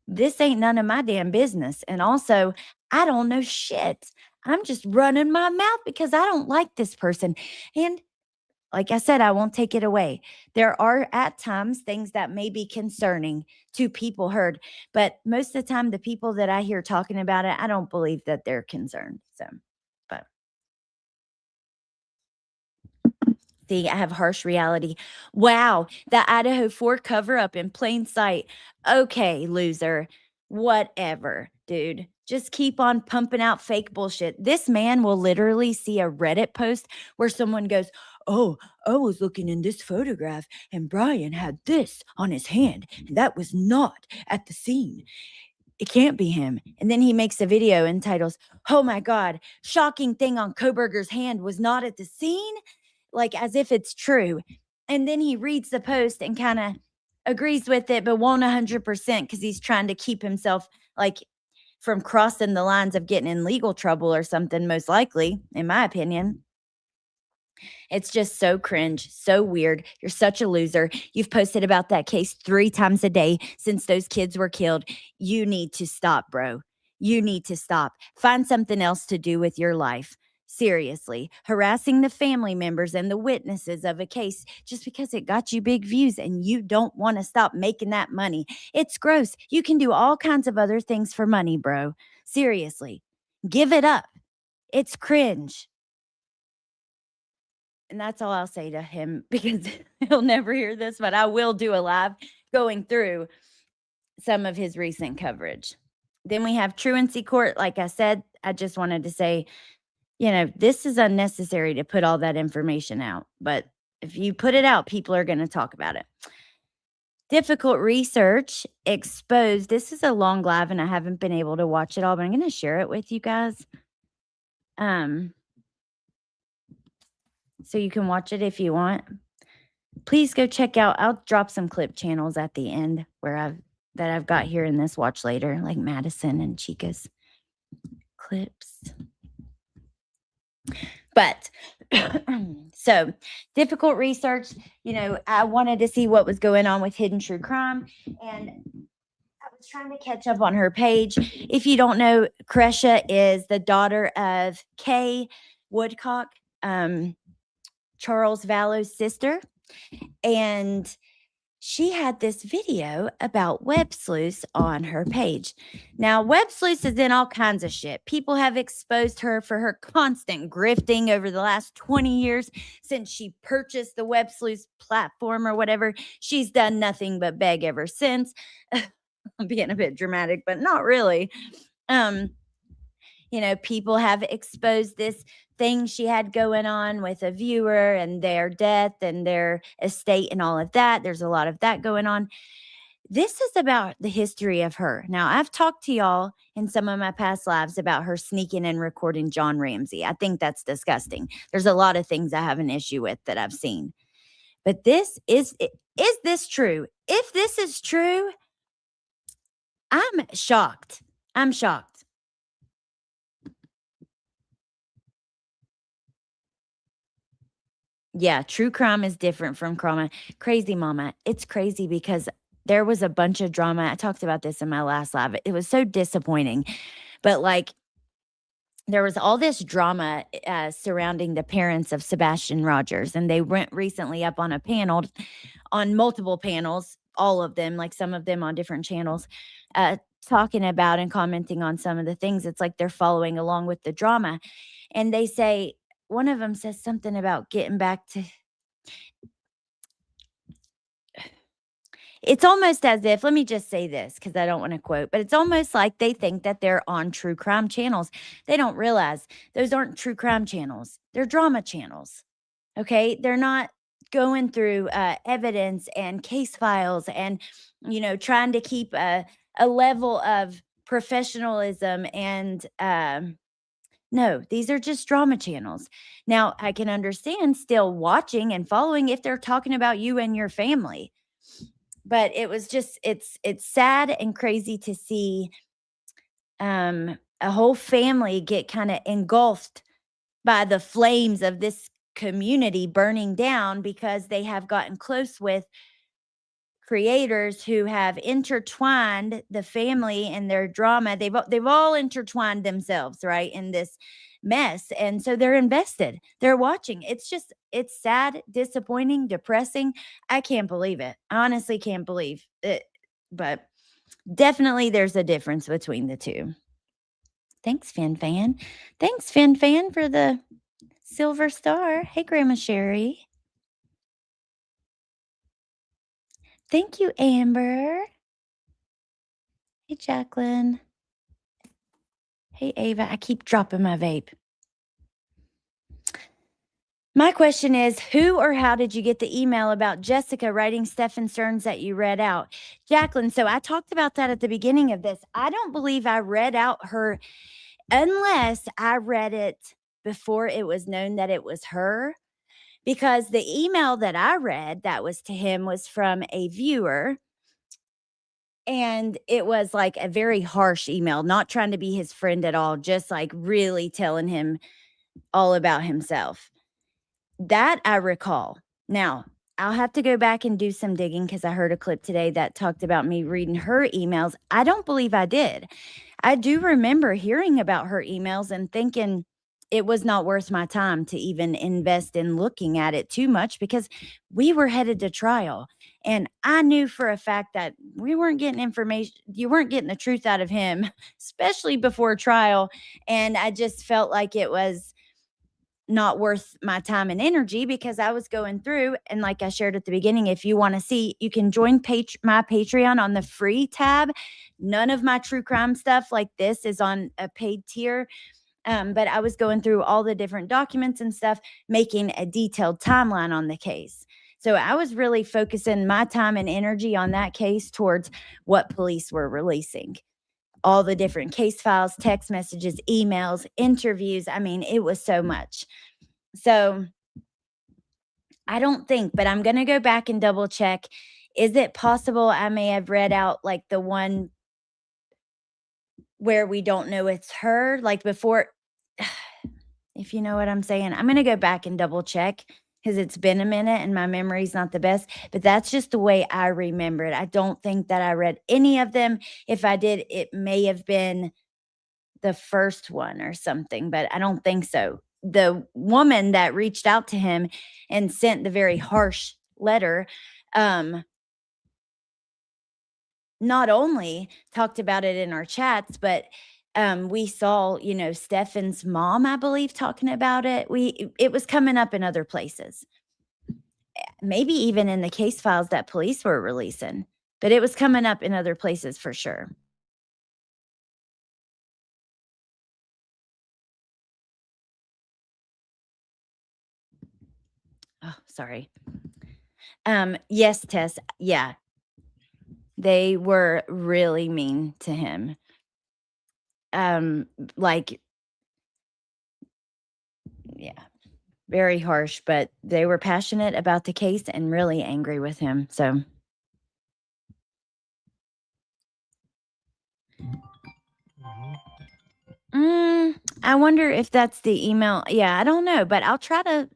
this ain't none of my damn business. And also, I don't know shit. I'm just running my mouth because I don't like this person. And Like I said, I won't take it away. There are at times things that may be concerning to people heard, but most of the time, the people that I hear talking about it, I don't believe that they're concerned. So, but see, I have harsh reality. Wow, the Idaho 4 cover up in plain sight. Okay, loser. Whatever, dude. Just keep on pumping out fake bullshit. This man will literally see a Reddit post where someone goes, "Oh, I was looking in this photograph and Brian had this on his hand, and that was not at the scene. It can't be him." And then he makes a video and titles, "Oh my God, shocking thing on Koberger's hand was not at the scene," like as if it's true. And then he reads the post and kind of agrees with it, but won't 100% because he's trying to keep himself like from crossing the lines of getting in legal trouble or something, most likely, in my opinion. It's just so cringe, so weird. You're such a loser. You've posted about that case 3 times a day since those kids were killed. You need to stop, bro. You need to stop. Find something else to do with your life. Seriously, harassing the family members and the witnesses of a case just because it got you big views and you don't want to stop making that money. It's gross. You can do all kinds of other things for money, bro. Seriously, give it up. It's cringe. And that's all I'll say to him because he'll never hear this, but I will do a live going through some of his recent coverage. Then we have truancy court. Like I said, I just wanted to say, this is unnecessary to put all that information out. But if you put it out, people are going to talk about it. Difficult research exposed. This is a long live and I haven't been able to watch it all, but I'm going to share it with you guys. So you can watch it if you want. Please go check out. I'll drop some clip channels at the end that I've got here in this watch later, like Madison and Chica's clips. But so difficult research, I wanted to see what was going on with Hidden True Crime, and I was trying to catch up on her page. If you don't know, Crescia is the daughter of Kay Woodcock, Charles Vallow's sister, and she had this video about Web Sleuths on her page. Now, Web Sleuths is in all kinds of shit. People have exposed her for her constant grifting over the last 20 years since she purchased the Web Sleuths platform or whatever. She's done nothing but beg ever since. I'm being a bit dramatic, but not really. People have exposed this thing she had going on with a viewer and their death and their estate and all of that. There's a lot of that going on. This is about the history of her. Now, I've talked to y'all in some of my past lives about her sneaking and recording John Ramsey. I think that's disgusting. There's a lot of things I have an issue with that I've seen. But is this true? If this is true, I'm shocked. I'm shocked. Yeah, true crime is different from crime. Crazy mama. It's crazy because there was a bunch of drama. I talked about this in my last live. It was so disappointing. But there was all this drama surrounding the parents of Sebastian Rogers, and they went recently up on a panel, on multiple panels, all of them, like some of them on different channels, talking about and commenting on some of the things. It's like they're following along with the drama. And they say, one of them says something about getting back to. It's almost as if, let me just say this because I don't want to quote, but it's almost like they think that they're on true crime channels. They don't realize those aren't true crime channels. They're drama channels. Okay. They're not going through evidence and case files and, trying to keep a level of professionalism and, no, these are just drama channels. Now, I can understand still watching and following if they're talking about you and your family. But it was just, it's sad and crazy to see a whole family get kind of engulfed by the flames of this community burning down because they have gotten close with creators who have intertwined the family and their drama. They've all intertwined themselves, right, in this mess, and so they're invested. They're watching. It's sad, disappointing, depressing. I can't believe it. I honestly can't believe it, but definitely there's a difference between the two. Thanks, Fin Fan. Thanks, Fin Fan, for the silver star. Hey, Grandma Sherry. Thank you, Amber. Hey, Jacqueline. Hey, Ava. I keep dropping my vape. My question is, who or how did you get the email about Jessica writing Stefan Stearns that you read out? Jacqueline, so I talked about that at the beginning of this. I don't believe I read out her unless I read it before it was known that it was her, because the email that I read that was to him was from a viewer. And it was like a very harsh email, not trying to be his friend at all, just like really telling him all about himself. That I recall. Now, I'll have to go back and do some digging because I heard a clip today that talked about me reading her emails. I don't believe I did. I do remember hearing about her emails and thinking it was not worth my time to even invest in looking at it too much because we were headed to trial. And I knew for a fact that we weren't getting information. You weren't getting the truth out of him, especially before trial. And I just felt like it was not worth my time and energy because I was going through, and like I shared at the beginning, if you want to see, you can join my Patreon on the free tab. None of my true crime stuff like this is on a paid tier. But I was going through all the different documents and stuff, making a detailed timeline on the case. So I was really focusing my time and energy on that case towards what police were releasing. All the different case files, text messages, emails, interviews. I mean, it was so much. So I don't think, but I'm going to go back and double check. Is it possible I may have read out like the one where we don't know it's her, like before, if you know what I'm saying? I'm going to go back and double check because it's been a minute and my memory's not the best, but that's just the way I remember it. I don't think that I read any of them. If I did, it may have been the first one or something, but I don't think so. The woman that reached out to him and sent the very harsh letter, not only talked about it in our chats, but we saw, Stefan's mom, I believe, talking about it. It was coming up in other places, maybe even in the case files that police were releasing, but it was coming up in other places for sure. Oh, sorry. Yes, Tess. Yeah. They were really mean to him. Like, yeah, very harsh, but they were passionate about the case and really angry with him. So, I wonder if that's the email. Yeah, I don't know, but I'll try to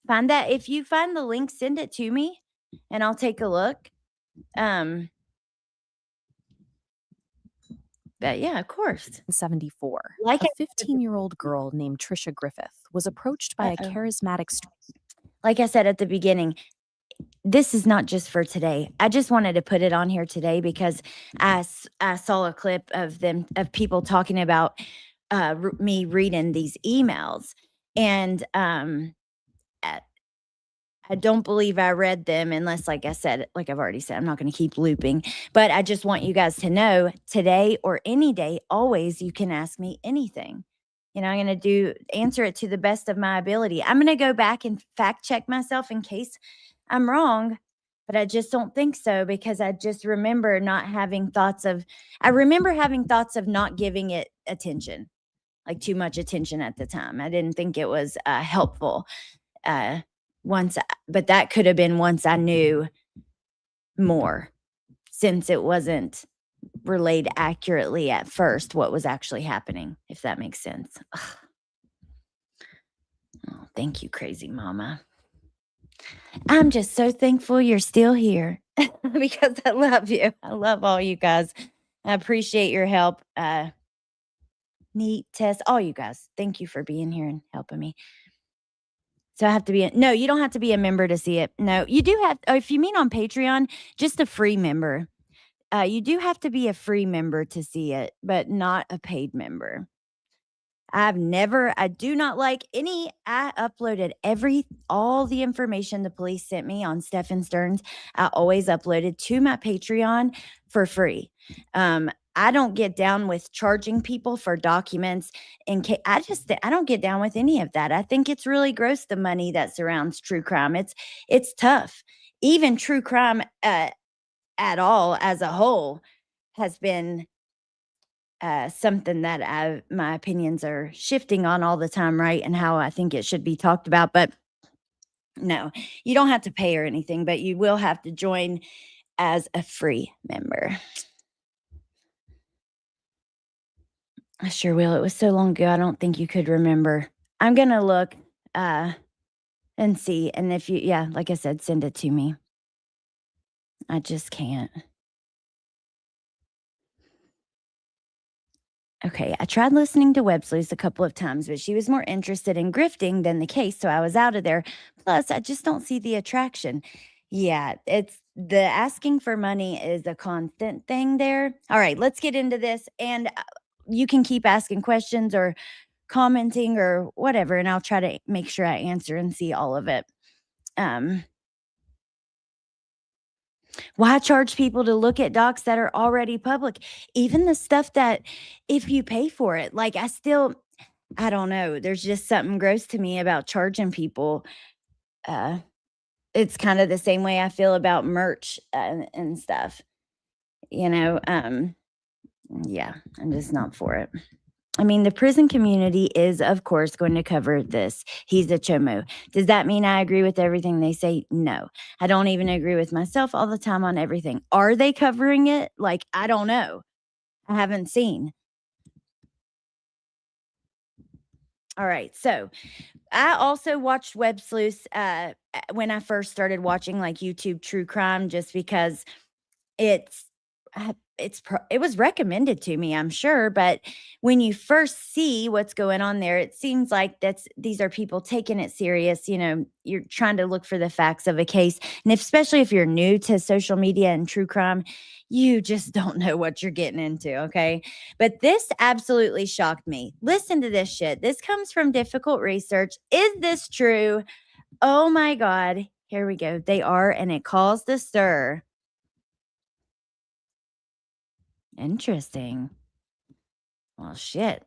find that. If you find the link, send it to me and I'll take a look. But yeah, of course. 74. Like a 15-year-old girl named Trisha Griffith was approached by a charismatic like I said at the beginning, this is not just for today. I just wanted to put it on here today because I saw a clip of people talking about me reading these emails, and I don't believe I read them unless, like I said, like I've already said, I'm not going to keep looping, but I just want you guys to know today or any day, always, you can ask me anything. I'm going to answer it to the best of my ability. I'm going to go back and fact check myself in case I'm wrong, but I just don't think so because I just remember having thoughts of not giving it attention, like too much attention at the time. I didn't think it was helpful. But that could have been once I knew more, since it wasn't relayed accurately at first what was actually happening, if that makes sense. Oh, thank you, crazy mama. I'm just so thankful you're still here because I love you. I love all you guys. I appreciate your help. Neat, Tess, all you guys. Thank you for being here and helping me. So I have to be no, you don't have to be a member to see it. No, you do have if you mean on Patreon, just a free member. You do have to be a free member to see it, but not a paid member. I do not like any. I uploaded all the information the police sent me on Stephen Stearns. I always uploaded to my Patreon for free. I don't get down with charging people for documents. I don't get down with any of that. I think it's really gross, the money that surrounds true crime. It's tough. Even true crime at all as a whole has been something that my opinions are shifting on all the time, right? And how I think it should be talked about. But no, you don't have to pay or anything, but you will have to join as a free member. I sure will. It was so long ago, I don't think you could remember. I'm going to look and see. And if like I said, send it to me. I just can't. Okay, I tried listening to Web Sleuths a couple of times, but she was more interested in grifting than the case, so I was out of there. Plus, I just don't see the attraction. Yeah, it's the asking for money is a constant thing there. All right, let's get into this, and you can keep asking questions or commenting or whatever, and I'll try to make sure I answer and see all of it. Why charge people to look at docs that are already public? Even the stuff that if you pay for it, like I don't know. There's just something gross to me about charging people. It's kind of the same way I feel about merch and stuff, yeah, I'm just not for it. I mean, the prison community is, of course, going to cover this. He's a chomo. Does that mean I agree with everything they say? No. I don't even agree with myself all the time on everything. Are they covering it? Like, I don't know. I haven't seen. All right. So I also watched Web Sleuths when I first started watching like YouTube true crime, just because it was recommended to me, I'm sure, but when you first see what's going on there, it seems like these are people taking it serious. You're trying to look for the facts of a case, and especially if you're new to social media and true crime, you just don't know what you're getting into. Okay, but this absolutely shocked me. Listen to this shit. This comes from Difficult Research. Is this true? Oh my God. Here we go. They are, and it caused a stir. Interesting. Well, shit.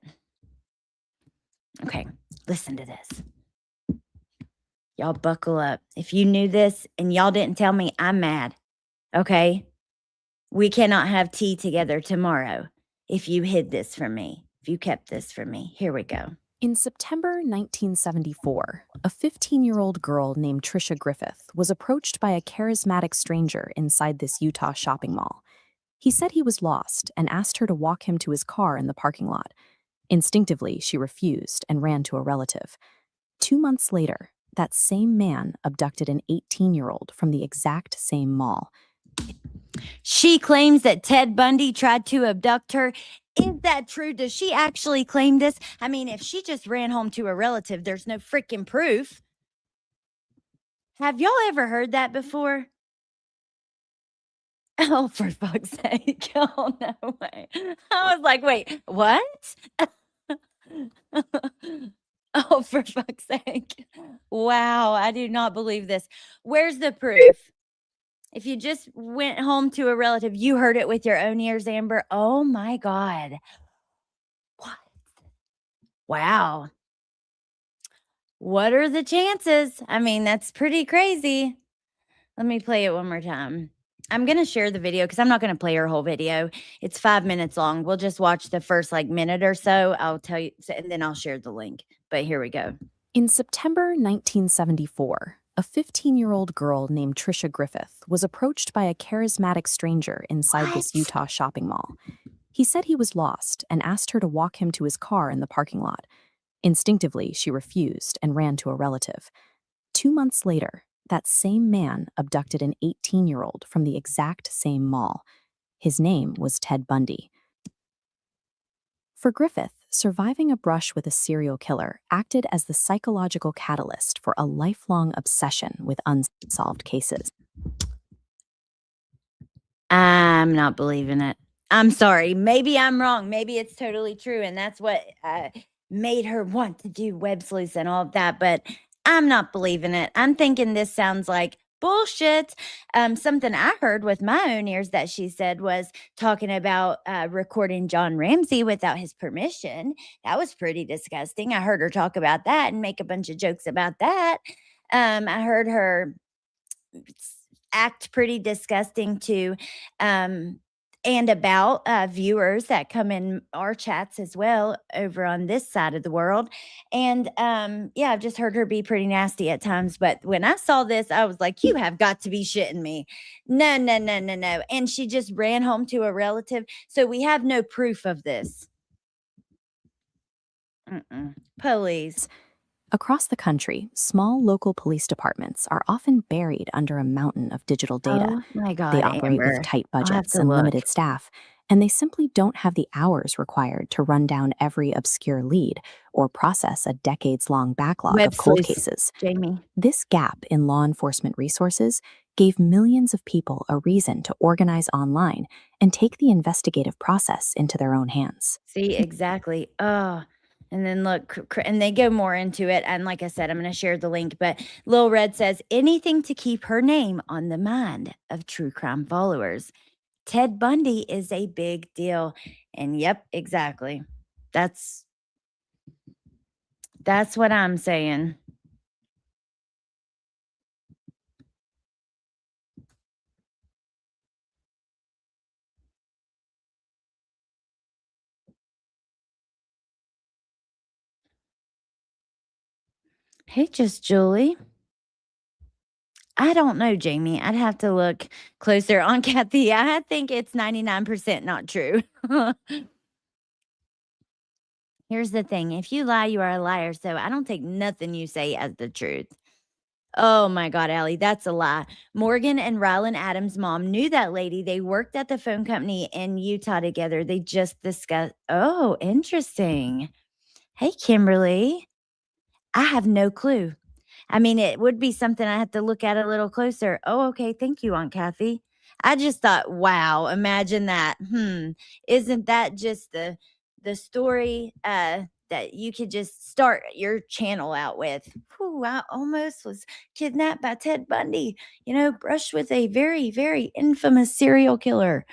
Okay, listen to this. Y'all buckle up. If you knew this and y'all didn't tell me, I'm mad. Okay? We cannot have tea together tomorrow if you hid this from me, if you kept this from me. Here we go. In September 1974, a 15-year-old girl named Trisha Griffith was approached by a charismatic stranger inside this Utah shopping mall. He said he was lost and asked her to walk him to his car in the parking lot. Instinctively, she refused and ran to a relative. 2 months later, that same man abducted an 18-year-old from the exact same mall. She claims that Ted Bundy tried to abduct her. Is that true? Does she actually claim this? I mean, if she just ran home to a relative, there's no freaking proof. Have y'all ever heard that before? Oh, for fuck's sake. Oh, no way. I was like, wait, what? Oh, for fuck's sake. Wow, I do not believe this. Where's the proof? If you just went home to a relative, you heard it with your own ears, Amber. Oh, my God. What? Wow. What are the chances? I mean, that's pretty crazy. Let me play it one more time. I'm going to share the video because I'm not going to play her whole video. It's 5 minutes long. We'll just watch the first minute or so. I'll tell you, and then I'll share the link. But here we go. In September 1974, a 15-year-old girl named Trisha Griffith was approached by a charismatic stranger inside this Utah shopping mall. He said he was lost and asked her to walk him to his car in the parking lot. Instinctively, she refused and ran to a relative. 2 months later, that same man abducted an 18-year-old from the exact same mall. His name was Ted Bundy. For Griffith, surviving a brush with a serial killer acted as the psychological catalyst for a lifelong obsession with unsolved cases. I'm not believing it. I'm sorry. Maybe I'm wrong. Maybe it's totally true. And that's what made her want to do web sleuths and all of that. But I'm not believing it. I'm thinking this sounds like bullshit. Something I heard with my own ears that she said was talking about recording John Ramsey without his permission. That was pretty disgusting. I heard her talk about that and make a bunch of jokes about that. I heard her act pretty disgusting to and about viewers that come in our chats as well over on this side of the world. And yeah, I've just heard her be pretty nasty at times. But when I saw this, I was like, you have got to be shitting me. No, no, no, no, no. And she just ran home to a relative. So we have no proof of this. Police. Across the country, small local police departments are often buried under a mountain of digital data. Oh my God, They operate Amber. with tight I'll have budgets to and look. limited staff, and they simply don't have the hours required to run down every obscure lead or process a decades-long backlog Web of cold sleuths, cases. Jamie. This gap in law enforcement resources gave millions of people a reason to organize online and take the investigative process into their own hands. See, exactly. Oh, and then look, and they go more into it. And like I said, I'm going to share the link. But Lil Red says anything to keep her name on the mind of true crime followers. Ted Bundy is a big deal. And yep, exactly. That's what I'm saying. Hey, just Julie. I don't know, Jamie. I'd have to look closer on Kathy. I think it's 99% not true. Here's the thing. If you lie, you are a liar. So I don't take nothing you say as the truth. Oh my God, Allie, that's a lie. Morgan and Rylan Adams' mom knew that lady. They worked at the phone company in Utah together. They just discussed. Oh, interesting. Hey, Kimberly. I have no clue. I mean, it would be something I have to look at a little closer. Oh, okay. Thank you, Aunt Kathy. I just thought, wow, imagine that. Isn't that just the story that you could just start your channel out with? Whew, I almost was kidnapped by Ted Bundy, brushed with a very, very infamous serial killer.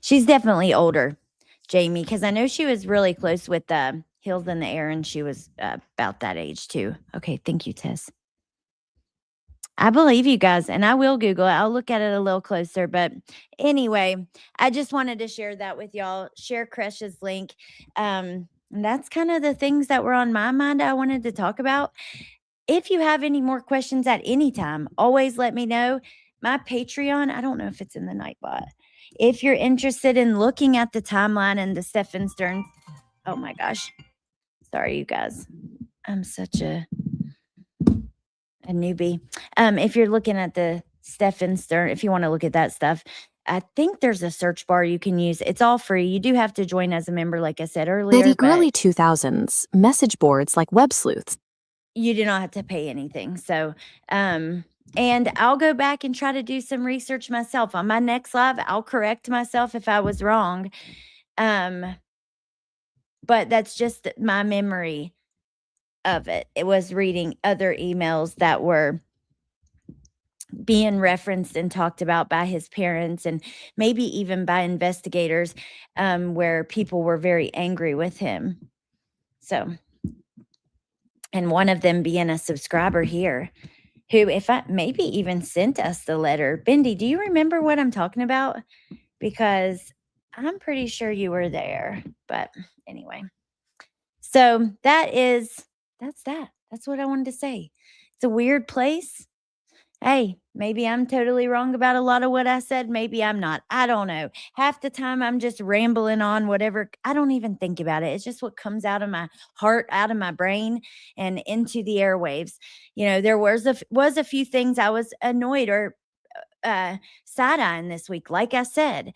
She's definitely older, Jamie, because I know she was really close with Hills in the Air, and she was about that age too. Okay, thank you, Tess. I believe you guys, and I will Google it. I'll look at it a little closer. But anyway, I just wanted to share that with y'all. Share Crush's link. And that's kind of the things that were on my mind I wanted to talk about. If you have any more questions at any time, always let me know. My Patreon, I don't know if it's in the Nightbot. If you're interested in looking at the timeline and the Stefan Stern, oh my gosh. Sorry, you guys. I'm such a newbie. If you're looking at the Stefan Stern, if you want to look at that stuff, I think there's a search bar you can use. It's all free. You do have to join as a member, like I said earlier. In the early 2000s, message boards like web sleuths. You do not have to pay anything. So, and I'll go back and try to do some research myself. On my next live, I'll correct myself if I was wrong. But that's just my memory of it. It was reading other emails that were being referenced and talked about by his parents and maybe even by investigators, where people were very angry with him. So, and one of them being a subscriber here who, if I maybe even sent us the letter. Bendy, do you remember what I'm talking about? Because I'm pretty sure you were there. But anyway, so that's that. That's what I wanted to say. It's a weird place. Hey, maybe I'm totally wrong about a lot of what I said. Maybe I'm not. I don't know. Half the time I'm just rambling on whatever. I don't even think about it. It's just what comes out of my heart, out of my brain, and into the airwaves. There was a few things I was annoyed or side eyeing this week. Like I said,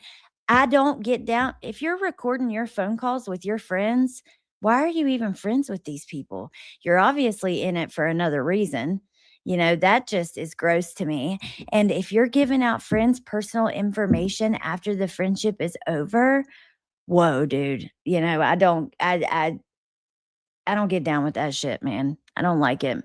I don't get down. If you're recording your phone calls with your friends, why are you even friends with these people? You're obviously in it for another reason. That just is gross to me. And if you're giving out friends' personal information after the friendship is over, whoa, dude. I don't get down with that shit, man. I don't like it.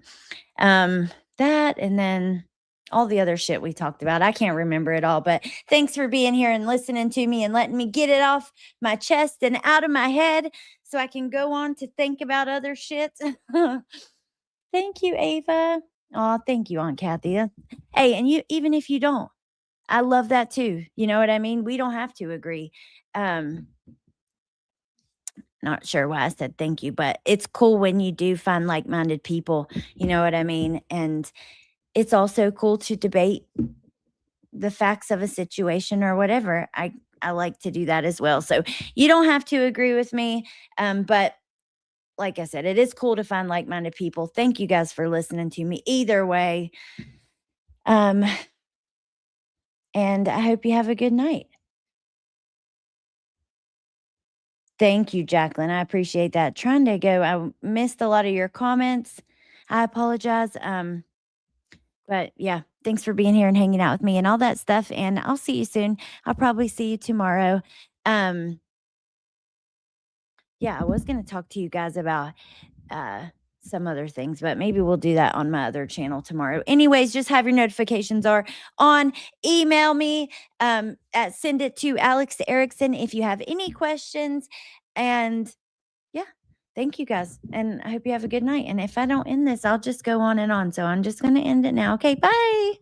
That and then all the other shit we talked about. I can't remember it all, but thanks for being here and listening to me and letting me get it off my chest and out of my head so I can go on to think about other shit. Thank you, Ava. Oh, thank you, Aunt Kathy. Hey, and you, even if you don't, I love that too. You know what I mean? We don't have to agree. Not sure why I said thank you, but it's cool when you do find like-minded people, you know what I mean? And it's also cool to debate the facts of a situation or whatever. I like to do that as well. So you don't have to agree with me, but like I said, it is cool to find like-minded people. Thank you guys for listening to me either way. And I hope you have a good night. Thank you, Jacqueline. I appreciate that. Trying to go. I missed a lot of your comments. I apologize. But yeah, thanks for being here and hanging out with me and all that stuff. And I'll see you soon. I'll probably see you tomorrow. Yeah, I was gonna talk to you guys about some other things, but maybe we'll do that on my other channel tomorrow. Anyways, just have your notifications are on. Email me send it to Alex Erickson if you have any questions. And yeah, thank you guys. And I hope you have a good night. And if I don't end this, I'll just go on and on. So I'm just going to end it now. Okay, bye.